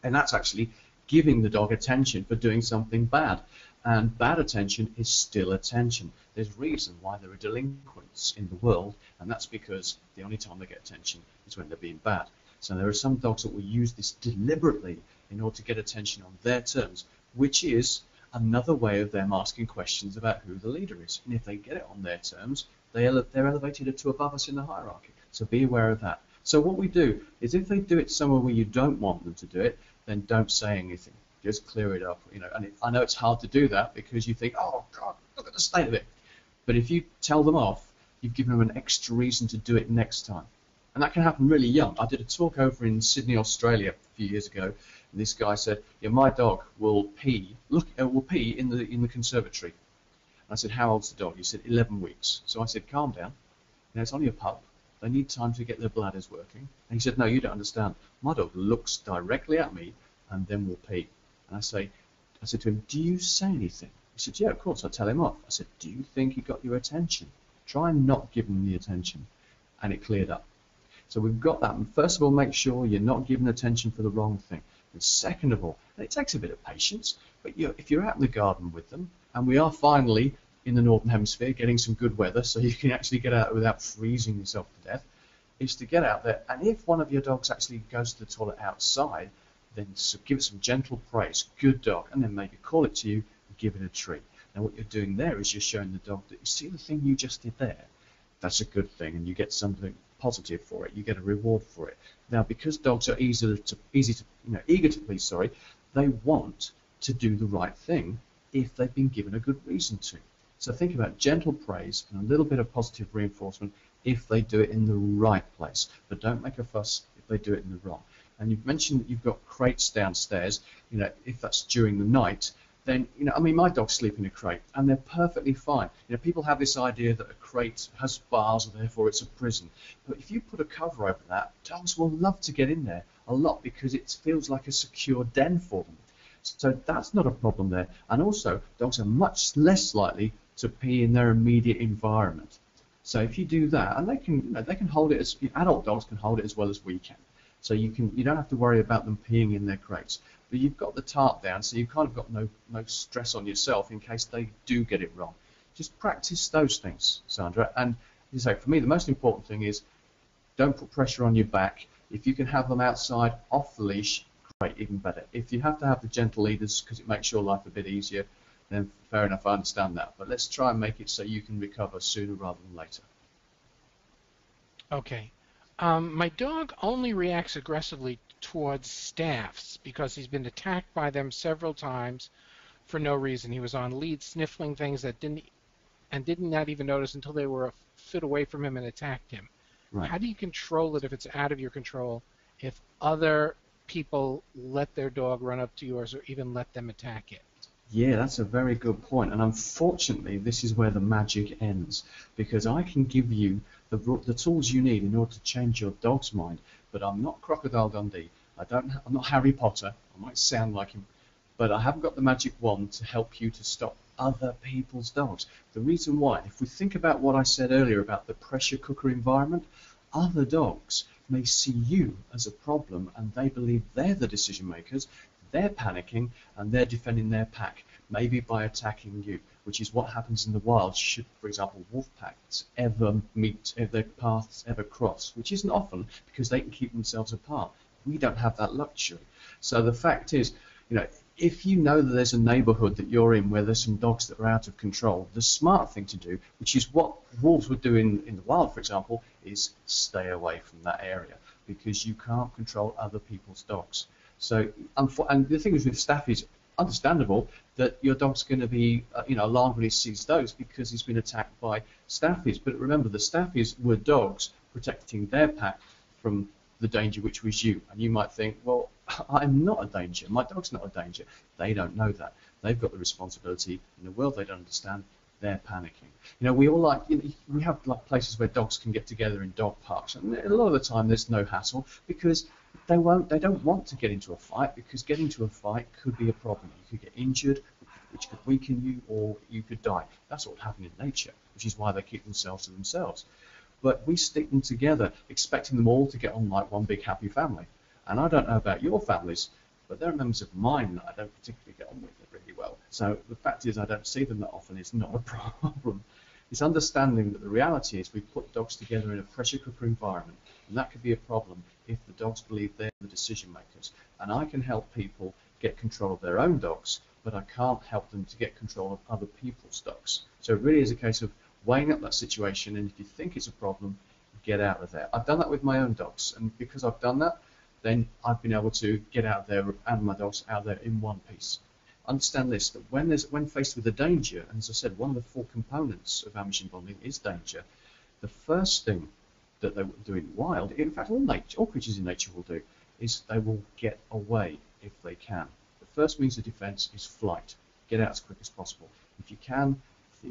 Speaker 2: And that's actually giving the dog attention for doing something bad. And bad attention is still attention. There's reason why there are delinquents in the world, and that's because the only time they get attention is when they're being bad. So there are some dogs that will use this deliberately in order to get attention on their terms, which is another way of them asking questions about who the leader is. And if they get it on their terms, they're elevated to above us in the hierarchy. So be aware of that. So what we do is if they do it somewhere where you don't want them to do it, then don't say anything. Just clear it up. And I know it's hard to do that because you think, oh God, look at the state of it. But if you tell them off, you've given them an extra reason to do it next time. And that can happen really young. I did a talk over in Sydney, Australia a few years ago, and this guy said, yeah, my dog will pee in the conservatory. And I said, how old's the dog? He said, 11 weeks. So I said, calm down. It's only a pup. They need time to get their bladders working. And he said, no, you don't understand. My dog looks directly at me and then will pee. And I said to him, do you say anything? He said, yeah, of course, I tell him off. I said, do you think he got your attention? Try and not give him the attention. And it cleared up. So we've got that. And first of all, make sure you're not giving attention for the wrong thing. And second of all, and it takes a bit of patience, but if you're out in the garden with them, and we are finally in the Northern Hemisphere getting some good weather, so you can actually get out without freezing yourself to death, is to get out there. And if one of your dogs actually goes to the toilet outside, then give it some gentle praise, good dog, and then maybe call it to you and give it a treat. Now what you're doing there is you're showing the dog that you see the thing you just did there. That's a good thing, and you get something positive for it. You get a reward for it. Now, because dogs are eager to please, they want to do the right thing if they've been given a good reason to. So think about gentle praise and a little bit of positive reinforcement if they do it in the right place, but don't make a fuss if they do it in the wrong. And you've mentioned that you've got crates downstairs. If that's during the night, then my dogs sleep in a crate and they're perfectly fine. People have this idea that a crate has bars and therefore it's a prison. But if you put a cover over that, dogs will love to get in there a lot because it feels like a secure den for them. So that's not a problem there. And also, dogs are much less likely to pee in their immediate environment. So if you do that, and they can hold it as adult dogs can hold it as well as we can. So you don't have to worry about them peeing in their crates. But you've got the tarp down, so you've kind of got no stress on yourself in case they do get it wrong. Just practice those things, Sandra. And you say, for me, the most important thing is don't put pressure on your back. If you can have them outside off the leash, great, even better. If you have to have the gentle leaders because it makes your life a bit easier, then fair enough, I understand that. But let's try and make it so you can recover sooner rather than later.
Speaker 1: Okay. My dog only reacts aggressively towards staffs because he's been attacked by them several times for no reason. He was on lead sniffling things that did not even notice until they were a foot away from him and attacked him.
Speaker 2: Right.
Speaker 1: How do you control it if it's out of your control, if other people let their dog run up to yours or even let them attack it?
Speaker 2: Yeah, that's a very good point. And unfortunately, this is where the magic ends, because I can give you the tools you need in order to change your dog's mind. But I'm not Crocodile Dundee. I'm not Harry Potter. I might sound like him, but I haven't got the magic wand to help you to stop other people's dogs. The reason why, if we think about what I said earlier about the pressure cooker environment, other dogs may see you as a problem and they believe they're the decision makers. They're panicking and they're defending their pack, maybe by attacking you, which is what happens in the wild should, for example, wolf packs ever meet, if their paths ever cross, which isn't often because they can keep themselves apart. We don't have that luxury. So the fact is, if you know that there's a neighborhood that you're in where there's some dogs that are out of control, the smart thing to do, which is what wolves would do in the wild, for example, is stay away from that area because you can't control other people's dogs. So, and the thing is with staffies, understandable that your dog's going to be, alarmed when he sees those because he's been attacked by staffies. But remember, the staffies were dogs protecting their pack from the danger which was you. And you might think, well, I'm not a danger. My dog's not a danger. They don't know that. They've got the responsibility in a world they don't understand. They're panicking. We all we have places where dogs can get together in dog parks, and a lot of the time there's no hassle because they don't want to get into a fight because getting into a fight could be a problem. You could get injured, which could weaken you, or you could die. That's what happened in nature, which is why they keep themselves to themselves. But we stick them together, expecting them all to get on like one big happy family. And I don't know about your families, but there are members of mine that I don't particularly get on with really well. So the fact is I don't see them that often is not a problem. It's understanding that the reality is we put dogs together in a pressure cooker environment, and that could be a problem if the dogs believe they're the decision makers. And I can help people get control of their own dogs, but I can't help them to get control of other people's dogs. So it really is a case of weighing up that situation, and if you think it's a problem, get out of there. I've done that with my own dogs, and because I've done that, then I've been able to get out there and my dogs out there in one piece. Understand this, that when faced with a danger, and as I said, one of the 4 components of Amichien Bonding is danger, the first thing that they will do in wild, in fact all creatures in nature will do, is they will get away if they can. The first means of defense is flight. Get out as quick as possible. If you can,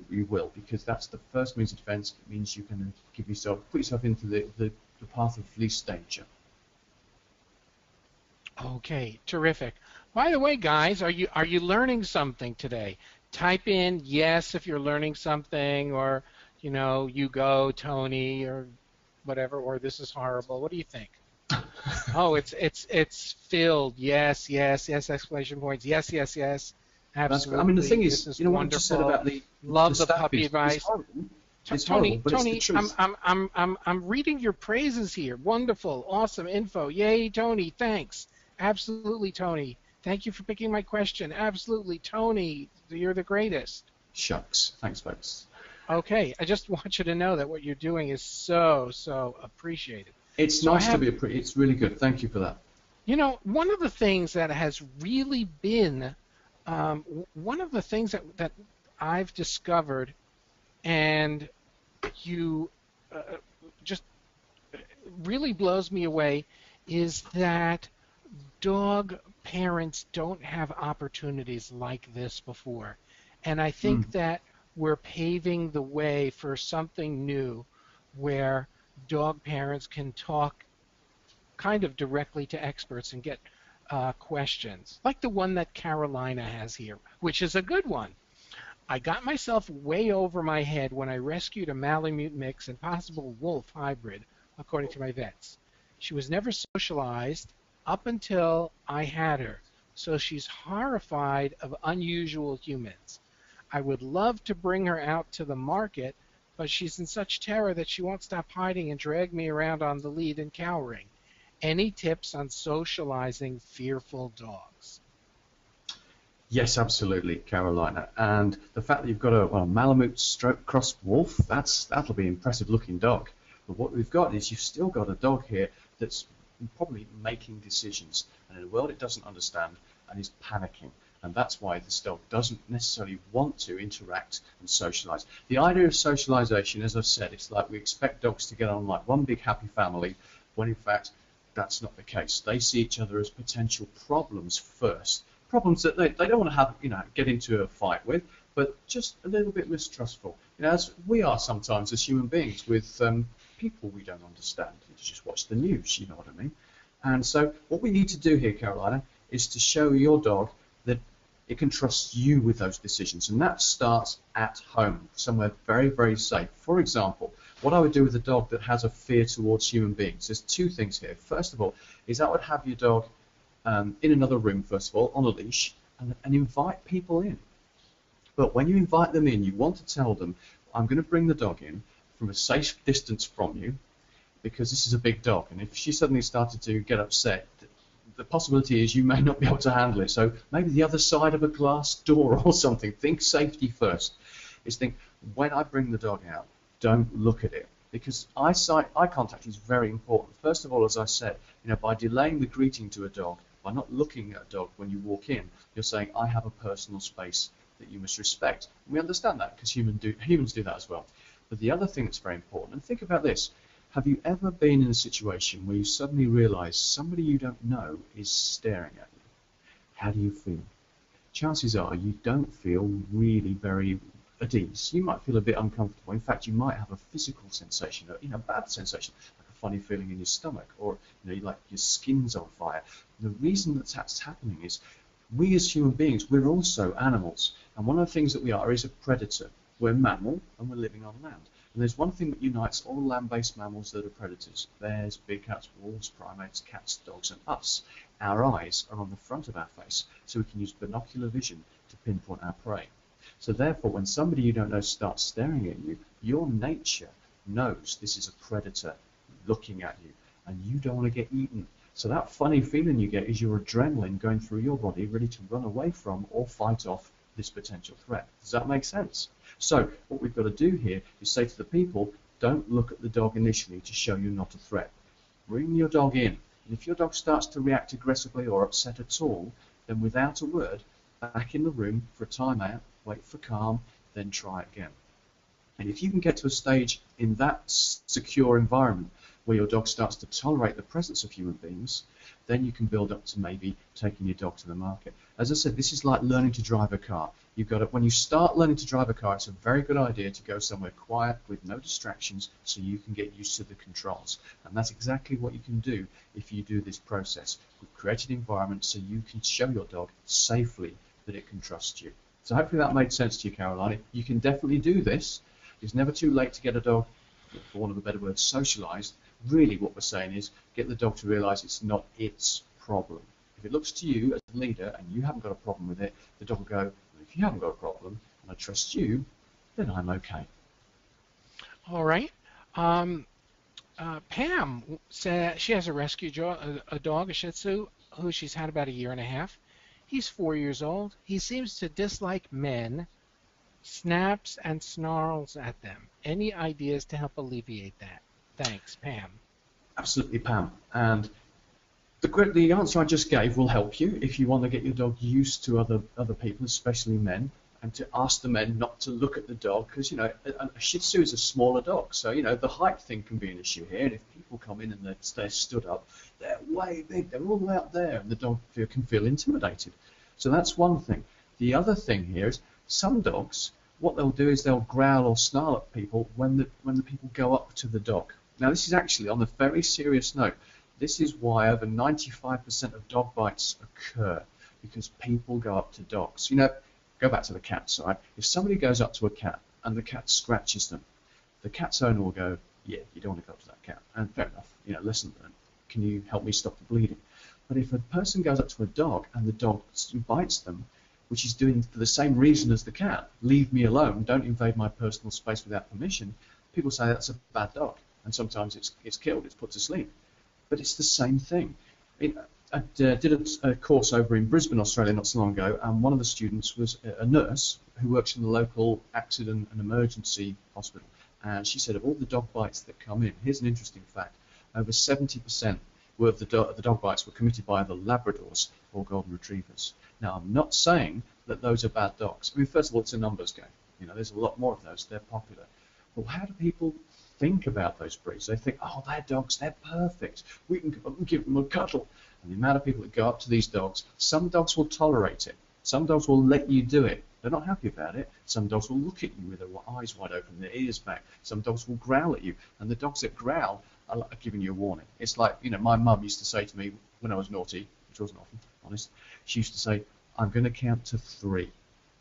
Speaker 2: you will, because that's the first means of defense. It means you can put yourself into the path of least danger.
Speaker 1: Okay, terrific. By the way, guys, are you learning something today? Type in yes if you're learning something, or you go, Tony, or whatever, or this is horrible. What do you think? Oh, it's filled. Yes, yes, yes, exclamation points. Yes, yes, yes. Absolutely.
Speaker 2: I mean, the thing is,
Speaker 1: this is
Speaker 2: what you
Speaker 1: wonderful.
Speaker 2: just said about
Speaker 1: Love the
Speaker 2: staff
Speaker 1: puppy advice.
Speaker 2: It's
Speaker 1: Tony,
Speaker 2: horrible, but
Speaker 1: Tony,
Speaker 2: it's the truth.
Speaker 1: I'm reading your praises here. Wonderful, awesome info. Yay, Tony, thanks. Absolutely, Tony. Thank you for picking my question. Absolutely, Tony, you're the greatest.
Speaker 2: Shucks. Thanks, folks.
Speaker 1: Okay, I just want you to know that what you're doing is so appreciated.
Speaker 2: It's nice to be it's really good. Thank you for that.
Speaker 1: One of the things that has really been, one of the things that I've discovered, and you just really blows me away, is that dog parents don't have opportunities like this before. And I think that we're paving the way for something new where dog parents can talk kind of directly to experts and get questions, like the one that Carolina has here, which is a good one. I got myself way over my head when I rescued a Malamute mix and possible wolf hybrid, according to my vets. She was never socialized up until I had her, so she's horrified of unusual humans. I would love to bring her out to the market, but she's in such terror that she won't stop hiding and drag me around on the lead and cowering. Any tips on socializing fearful dogs?
Speaker 2: Yes, absolutely, Carolina. And the fact that you've got a Malamute stroke cross wolf, that'll be an impressive looking dog. But what we've got is you've still got a dog here that's probably making decisions, and in a world it doesn't understand and is panicking. And that's why this dog doesn't necessarily want to interact and socialize. The idea of socialization, as I've said, it's like we expect dogs to get on like one big happy family, when in fact that's not the case. They see each other as potential problems first. Problems that they don't want to have, get into a fight with, but just a little bit mistrustful. As we are sometimes as human beings with people we don't understand. You just watch the news, you know what I mean. And so what we need to do here, Carolina, is to show your dog that it can trust you with those decisions, and that starts at home, somewhere very, very safe. For example, what I would do with a dog that has a fear towards human beings, there's 2 things here. First of all, is I would have your dog in another room, first of all, on a leash, and invite people in. But when you invite them in, you want to tell them, I'm going to bring the dog in from a safe distance from you, because this is a big dog, and if she suddenly started to get upset, the possibility is you may not be able to handle it. So maybe the other side of a glass door or something. Think safety first. Think, when I bring the dog out, don't look at it. Because eye contact is very important. First of all, as I said, by delaying the greeting to a dog, by not looking at a dog when you walk in, you're saying, I have a personal space that you must respect. And we understand that because humans do that as well. But the other thing that's very important, and think about this, have you ever been in a situation where you suddenly realize somebody you don't know is staring at you? How do you feel? Chances are you don't feel really very at ease. You might feel a bit uncomfortable. In fact, you might have a physical sensation, a bad sensation, like a funny feeling in your stomach, or like your skin's on fire. The reason that's happening is we as human beings, we're also animals. And one of the things that we are is a predator. We're mammal and we're living on land. And there's one thing that unites all land-based mammals that are predators. Bears, big cats, wolves, primates, cats, dogs, and us. Our eyes are on the front of our face, so we can use binocular vision to pinpoint our prey. So therefore, when somebody you don't know starts staring at you, your nature knows this is a predator looking at you, and you don't want to get eaten. So that funny feeling you get is your adrenaline going through your body, ready to run away from or fight off this potential threat. Does that make sense? So what we've got to do here is say to the people, don't look at the dog initially to show you're not a threat. Bring your dog in. And if your dog starts to react aggressively or upset at all, then without a word, back in the room for a timeout, wait for calm, then try again. And if you can get to a stage in that secure environment where your dog starts to tolerate the presence of human beings, then you can build up to maybe taking your dog to the market. As I said, this is like learning to drive a car. You've got to, when you start learning to drive a car, it's a very good idea to go somewhere quiet with no distractions so you can get used to the controls. And that's exactly what you can do if you do this process. We've created an environment so you can show your dog safely that it can trust you. So hopefully that made sense to you, Caroline. You can definitely do this. It's never too late to get a dog, for want of a better word, socialized. Really what we're saying is get the dog to realize it's not its problem. If it looks to you as a leader and you haven't got a problem with it, the dog will go, well, if you haven't got a problem and I trust you, then I'm okay.
Speaker 1: All right. Pam said she has a rescue dog, a Shih Tzu, who she's had about 1.5 years. He's 4 years old. He seems to dislike men, snaps and snarls at them. Any ideas to help alleviate that? Thanks, Pam.
Speaker 2: Absolutely, Pam. And the answer I just gave will help you if you want to get your dog used to other people, especially men, and to ask the men not to look at the dog because, you know, a Shih Tzu is a smaller dog. So, you know, the height thing can be an issue here. And if people come in and they're stood up, they're way big, they're all the way up there, and the dog can feel intimidated. So that's one thing. The other thing here is some dogs, what they'll do is they'll growl or snarl at people when the people go up to the dog. Now, this is actually on a very serious note. This is why over 95% of dog bites occur, because people go up to dogs. You know, go back to the cat side. If somebody goes up to a cat and the cat scratches them, the cat's owner will go, yeah, you don't want to go up to that cat. And fair enough, you know, listen, can you help me stop the bleeding? But if a person goes up to a dog and the dog bites them, which is doing for the same reason as the cat, leave me alone, don't invade my personal space without permission, people say that's a bad dog. And sometimes it's killed, it's put to sleep. But it's the same thing. I did a course over in Brisbane, Australia, not so long ago, and one of the students was a nurse who works in the local accident and emergency hospital. And she said of all the dog bites that come in, here's an interesting fact, over 70% of the dog bites were committed by either Labradors or Golden Retrievers. Now, I'm not saying that those are bad dogs. I mean, first of all, it's a numbers game. You know, there's a lot more of those. They're popular. But how do people think about those breeds? They think, oh, they're dogs, they're perfect. We can give them a cuddle. And the amount of people that go up to these dogs, some dogs will tolerate it. Some dogs will let you do it. They're not happy about it. Some dogs will look at you with their eyes wide open, their ears back. Some dogs will growl at you. And the dogs that growl are giving you a warning. It's like, you know, my mum used to say to me when I was naughty, which wasn't often, honest, she used to say, I'm going to count to 3.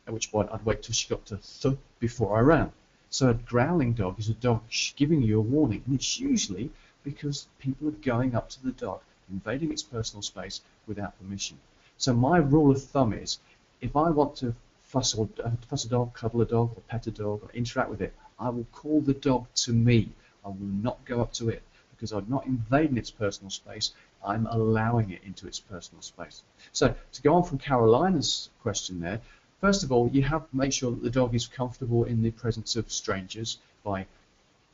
Speaker 2: At which point I'd wait till she got to th before I ran. So a growling dog is a dog giving you a warning, and it's usually because people are going up to the dog, invading its personal space without permission. So my rule of thumb is, if I want to fuss a dog, cuddle a dog, or pet a dog, or interact with it, I will call the dog to me. I will not go up to it, because I'm not invading its personal space, I'm allowing it into its personal space. So to go on from Carolina's question there, first of all, you have to make sure that the dog is comfortable in the presence of strangers by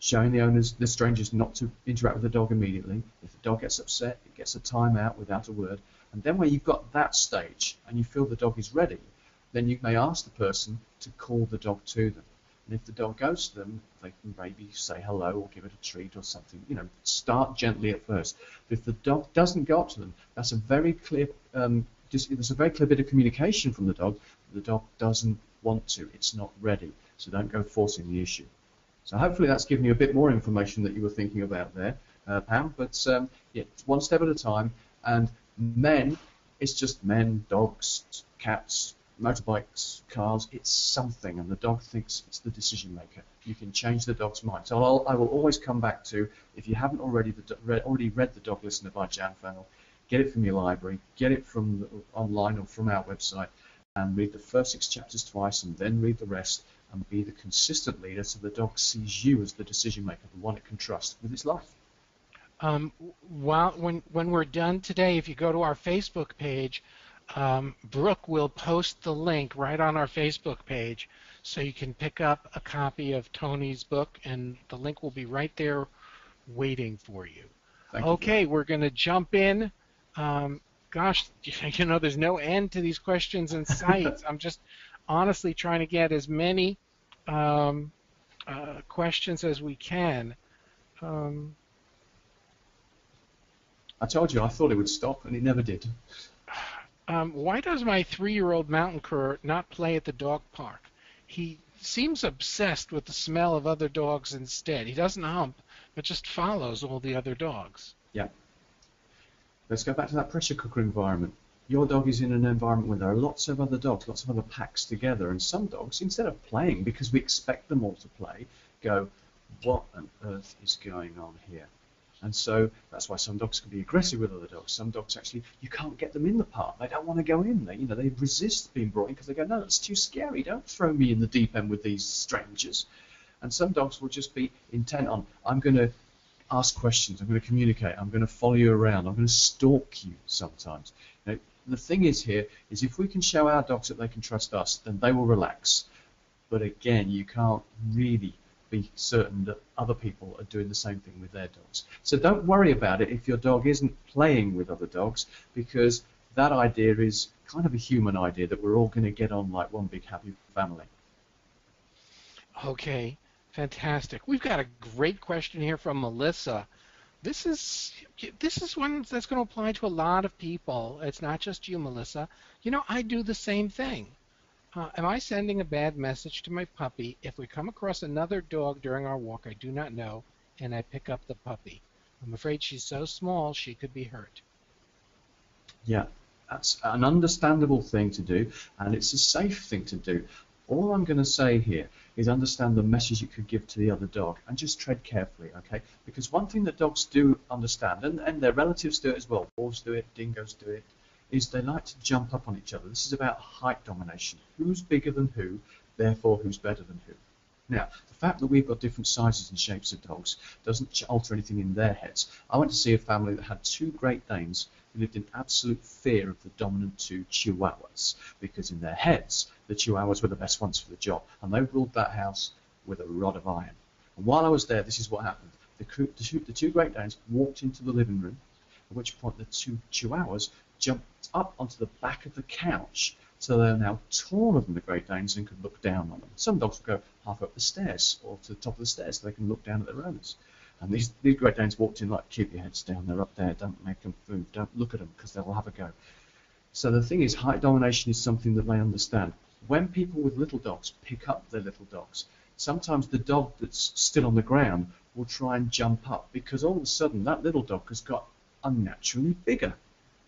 Speaker 2: showing the strangers not to interact with the dog immediately. If the dog gets upset, it gets a timeout without a word. And then when you've got that stage and you feel the dog is ready, then you may ask the person to call the dog to them. And if the dog goes to them, they can maybe say hello or give it a treat or something. You know, start gently at first. But if the dog doesn't go up to them, that's a very clear there's a very clear bit of communication from the dog. The dog doesn't want to. It's not ready. So don't go forcing the issue. So hopefully that's given you a bit more information that you were thinking about there, Pam. But yeah, one step at a time. And men, it's just men, dogs, cats, motorbikes, cars. It's something, and the dog thinks it's the decision maker. You can change the dog's mind. So I will always come back to, if you haven't already read The Dog Listener by Jan Fennell, get it from your library, get it from online or from our website, and read the first 6 chapters twice and then read the rest, and be the consistent leader so the dog sees you as the decision maker, the one it can trust with its life.
Speaker 1: When we're done today, if you go to our Facebook page, Brooke will post the link right on our Facebook page, so you can pick up a copy of Tony's book, and the link will be right there waiting for you.
Speaker 2: Thank you.
Speaker 1: Okay, we're going to jump in. Gosh, there's no end to these questions and sites. I'm just honestly trying to get as many questions as we can.
Speaker 2: I told you I thought it would stop, and it never did.
Speaker 1: Why does my 3-year-old mountain cur not play at the dog park? He seems obsessed with the smell of other dogs instead. He doesn't hump, but just follows all the other dogs.
Speaker 2: Yeah. Let's go back to that pressure cooker environment. Your dog is in an environment where there are lots of other dogs, lots of other packs together, and some dogs, instead of playing, because we expect them all to play, go, what on earth is going on here? And so that's why some dogs can be aggressive with other dogs. Some dogs actually, you can't get them in the park. They don't want to go in. They resist being brought in because they go, no, that's too scary. Don't throw me in the deep end with these strangers. And some dogs will just be intent on, I'm going to ask questions, I'm going to communicate, I'm going to follow you around, I'm going to stalk you sometimes. The thing is here is if we can show our dogs that they can trust us, then they will relax. But again, you can't really be certain that other people are doing the same thing with their dogs. So don't worry about it if your dog isn't playing with other dogs, because that idea is kind of a human idea that we're all going to get on like one big happy family.
Speaker 1: Okay, fantastic. We've got a great question here from Melissa. This is one that's going to apply to a lot of people. It's not just you, Melissa. I do the same thing. Am I sending a bad message to my puppy if we come across another dog during our walk I do not know and I pick up the puppy? I'm afraid she's so small she could be hurt.
Speaker 2: Yeah, that's an understandable thing to do, and it's a safe thing to do. All I'm going to say here is understand the message you could give to the other dog and just tread carefully, okay? Because one thing that dogs do understand, and their relatives do it as well, wolves do it, dingoes do it, is they like to jump up on each other. This is about height domination. Who's bigger than who, therefore who's better than who. Now, the fact that we've got different sizes and shapes of dogs doesn't alter anything in their heads. I went to see a family that had 2 Great Danes who lived in absolute fear of the dominant 2 Chihuahuas, because in their heads, the Chihuahuas were the best ones for the job, and they ruled that house with a rod of iron. And while I was there, this is what happened. The 2 Great Danes walked into the living room, at which point the 2 Chihuahuas jumped up onto the back of the couch, so they're now taller than the Great Danes and could look down on them. Some dogs will go halfway up the stairs or to the top of the stairs so they can look down at their owners. And these Great Danes walked in like, keep your heads down, they're up there, don't make them food, don't look at them because they'll have a go. So the thing is, height domination is something that they understand. When people with little dogs pick up their little dogs, sometimes the dog that's still on the ground will try and jump up because all of a sudden that little dog has got unnaturally bigger.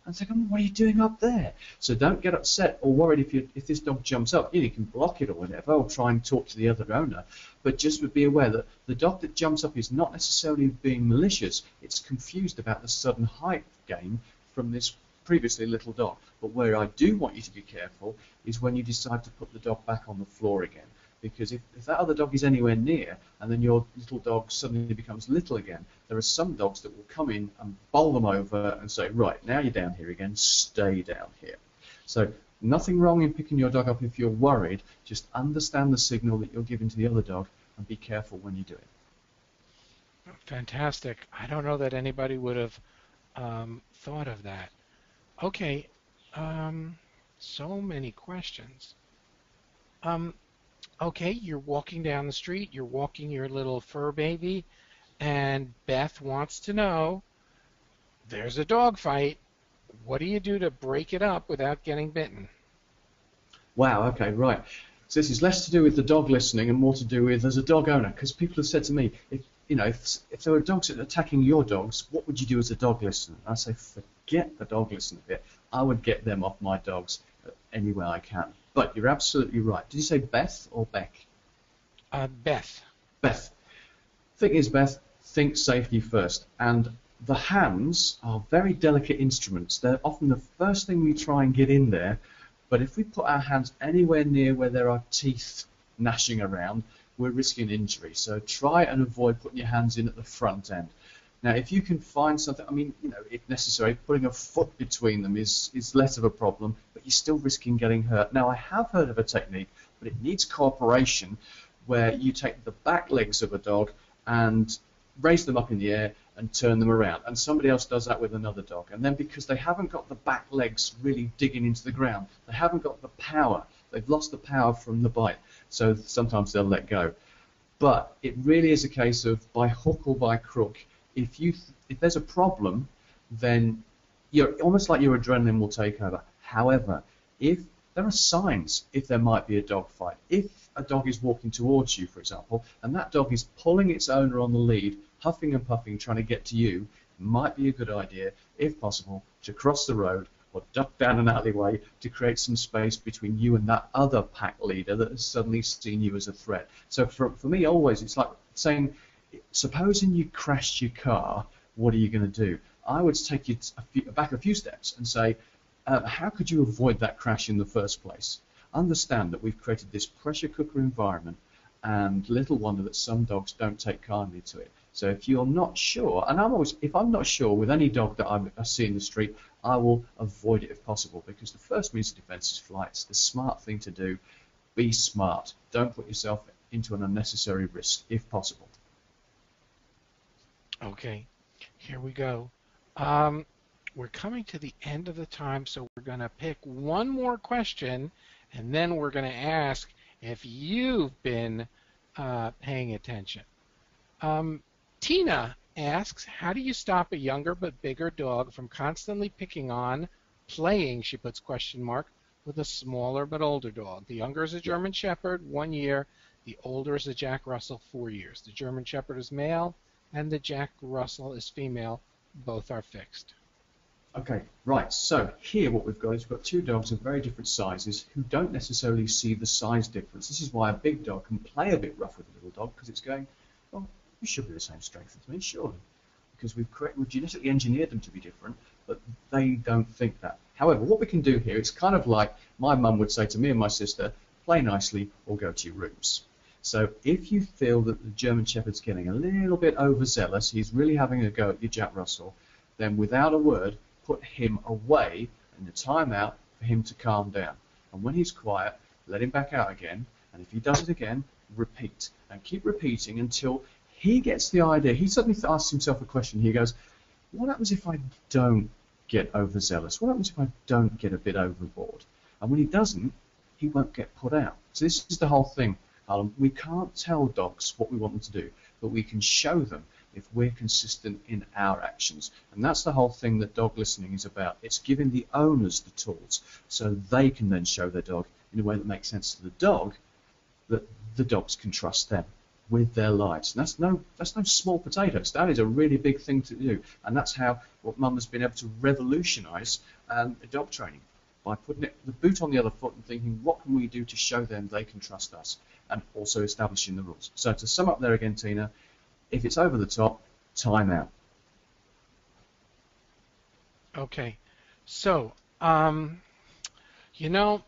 Speaker 2: And say, what are you doing up there? So don't get upset or worried if this dog jumps up. You can block it or whatever, or try and talk to the other owner. But just be aware that the dog that jumps up is not necessarily being malicious. It's confused about the sudden height gain from this previously little dog. But where I do want you to be careful is when you decide to put the dog back on the floor again. Because if that other dog is anywhere near, and then your little dog suddenly becomes little again, there are some dogs that will come in and bowl them over and say, right, now you're down here again, stay down here. So nothing wrong in picking your dog up if you're worried, just understand the signal that you're giving to the other dog and be careful when you do it.
Speaker 1: Fantastic. I don't know that anybody would have thought of that. Okay, so many questions. Okay, you're walking down the street, you're walking your little fur baby, and Beth wants to know, there's a dog fight. What do you do to break it up without getting bitten?
Speaker 2: Wow, okay, right. So this is less to do with the dog listening and more to do with as a dog owner, because people have said to me, if there were dogs attacking your dogs, what would you do as a dog listener? I say, forget the dog listener bit. I would get them off my dogs any way I can. But you're absolutely right. Did you say Beth or Beck?
Speaker 1: Beth.
Speaker 2: Beth. Thing is, Beth, think safety first. And the hands are very delicate instruments. They're often the first thing we try and get in there But if we put our hands anywhere near where there are teeth gnashing around, we're risking injury. So try and avoid putting your hands in at the front end. Now, if you can find something, I mean, you know, if necessary, putting a foot between them is less of a problem, but you're still risking getting hurt. Now, I have heard of a technique, but it needs cooperation, where you take the back legs of a dog and raise them up in the air and turn them around. And somebody else does that with another dog. And then because they haven't got the back legs really digging into the ground, they haven't got the power. They've lost the power from the bite. So sometimes they'll let go. But it really is a case of by hook or by crook, if there's a problem, then you're almost like your adrenaline will take over. However, if there are signs, if there might be a dog fight, if a dog is walking towards you, for example, and that dog is pulling its owner on the lead, huffing and puffing, trying to get to you, it might be a good idea, if possible, to cross the road or duck down an alleyway to create some space between you and that other pack leader that has suddenly seen you as a threat. So for me, always, it's like saying, supposing you crashed your car, what are you going to do? I would take you back a few steps and say, how could you avoid that crash in the first place? Understand that we've created this pressure cooker environment, and little wonder that some dogs don't take kindly to it. So if you're not sure, and if I'm not sure with any dog that I see in the street, I will avoid it if possible, because the first means of defense is flight. It's the smart thing to do. Be smart. Don't put yourself into an unnecessary risk if possible.
Speaker 1: Okay, here we go. We're coming to the end of the time, so we're going to pick one more question, and then we're going to ask if you've been paying attention. Tina asks, how do you stop a younger but bigger dog from constantly playing, she puts question mark, with a smaller but older dog? The younger is a German Shepherd, 1 year. The older is a Jack Russell, 4 years. The German Shepherd is male, and the Jack Russell is female. Both are fixed.
Speaker 2: Okay, right, so here what we've got is we've got two dogs of very different sizes who don't necessarily see the size difference. This is why a big dog can play a bit rough with a little dog, because it's going, well, you should be the same strength as me, surely. Because we've genetically engineered them to be different, but they don't think that. However, what we can do here, it's kind of like my mum would say to me and my sister, play nicely or go to your rooms. So if you feel that the German Shepherd's getting a little bit overzealous, he's really having a go at your Jack Russell, then without a word, put him away in the timeout for him to calm down. And when he's quiet, let him back out again. And if he does it again, repeat. And keep repeating until he gets the idea. He suddenly asks himself a question. He goes, what happens if I don't get overzealous? What happens if I don't get a bit overboard? And when he doesn't, he won't get put out. So this is the whole thing, Alan. We can't tell dogs what we want them to do, but we can show them if we're consistent in our actions. And that's the whole thing that dog listening is about. It's giving the owners the tools so they can then show their dog in a way that makes sense to the dog, that the dogs can trust them with their lives. And that's no small potatoes. That is a really big thing to do. And that's how what Mum has been able to revolutionise dog training, by putting the boot on the other foot and thinking, what can we do to show them they can trust us, and also establishing the rules. So to sum up there again, Tina, if it's over the top, time out.
Speaker 1: Okay. So, you know,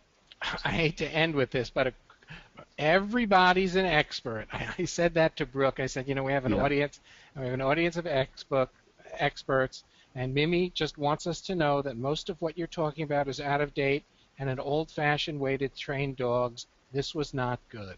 Speaker 1: I hate to end with this, but everybody's an expert. I said that to Brooke. I said, you know, we have an audience of experts, and Mimi just wants us to know that most of what you're talking about is out of date and an old-fashioned way to train dogs. This was not good.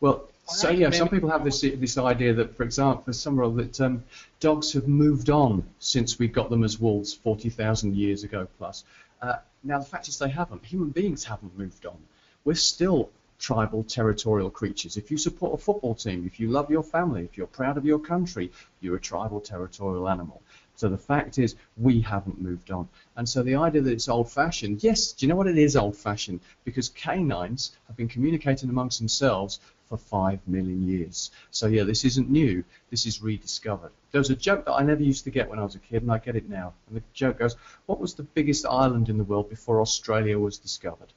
Speaker 2: Well, so yeah, some people have this idea that, for example, for some role that dogs have moved on since we got them as wolves 40,000 years ago plus. Now the fact is they haven't. Human beings haven't moved on. We're still tribal, territorial creatures. If you support a football team, if you love your family, if you're proud of your country, you're a tribal, territorial animal. So the fact is, we haven't moved on. And so the idea that it's old-fashioned, yes, do you know what it is old-fashioned? Because canines have been communicating amongst themselves for 5 million years. So yeah, this isn't new, this is rediscovered. There was a joke that I never used to get when I was a kid, and I get it now. And the joke goes, what was the biggest island in the world before Australia was discovered?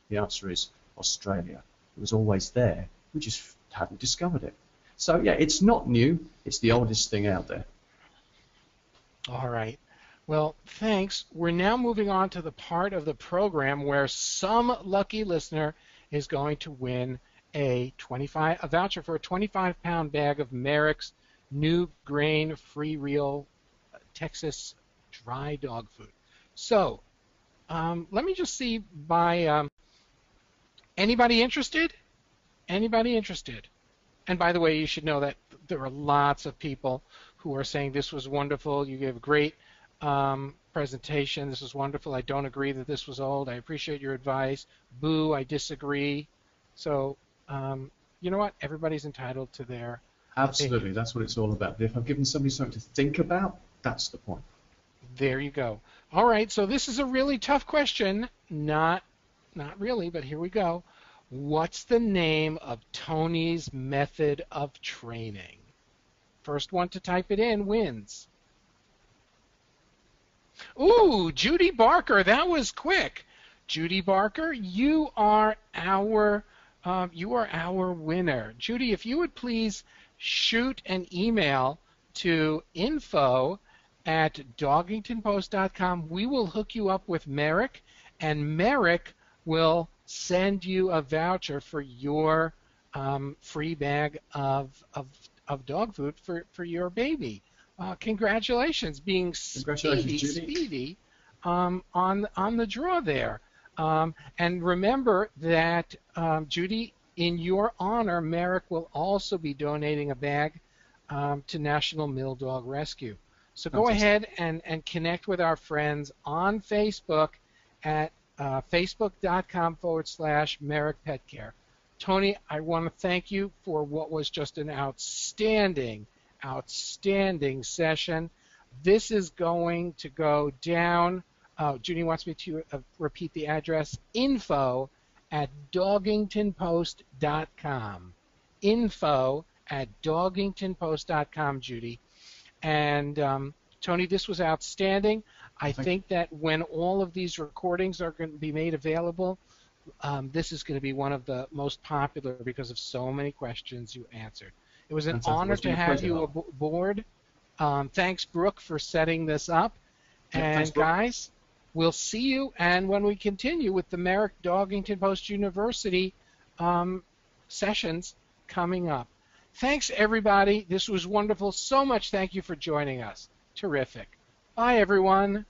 Speaker 2: The answer is Australia. It was always there, we just hadn't discovered it. So yeah, it's not new, it's the oldest thing out there.
Speaker 1: All right. Well, thanks. We're now moving on to the part of the program where some lucky listener is going to win a voucher for a 25-pound bag of Merrick's new grain free reel Texas dry dog food. So, let me just see by anybody interested? Anybody interested? And by the way, you should know that there are lots of people who are saying this was wonderful. You gave a great presentation. This was wonderful. I don't agree that this was old. I appreciate your advice. Boo, I disagree. So, you know what? Everybody's entitled to their
Speaker 2: Absolutely,
Speaker 1: opinion.
Speaker 2: that's what it's all about. If I've given somebody something to think about, that's the point.
Speaker 1: There you go. All right, so this is a really tough question. Not really, but here we go. What's the name of Tony's method of training? First one to type it in wins. Ooh, Judy Barker, that was quick. Judy Barker, you are our winner. Judy, if you would please shoot an email to info@dogingtonpost.com, we will hook you up with Merrick, and Merrick will send you a voucher for your free bag of dog food for your baby. Congratulations, being
Speaker 2: Congratulations, Judy.
Speaker 1: speedy on the draw there. And remember that, Judy, in your honor, Merrick will also be donating a bag to National Mill Dog Rescue. So go
Speaker 2: Fantastic.
Speaker 1: ahead and connect with our friends on Facebook at facebook.com/Merrick Pet Care. Tony, I want to thank you for what was just an outstanding session. This is going to go down. Judy wants me to repeat the address: info@dogingtonpost.com. Info@dogingtonpost.com, Judy. And Tony, this was outstanding. I think that when all of these recordings are going to be made available, this is going to be one of the most popular because of so many questions you answered. It was an
Speaker 2: Fantastic.
Speaker 1: honor
Speaker 2: It's been
Speaker 1: to
Speaker 2: a
Speaker 1: have
Speaker 2: pleasure.
Speaker 1: you aboard. Thanks, Brooke, for setting this up.
Speaker 2: Yeah,
Speaker 1: And
Speaker 2: thanks, Brooke.
Speaker 1: guys, we'll see you. And when we continue with the Merrick Dogington Post University sessions coming up. Thanks, everybody. This was wonderful. So much thank you for joining us. Terrific. Bye, everyone.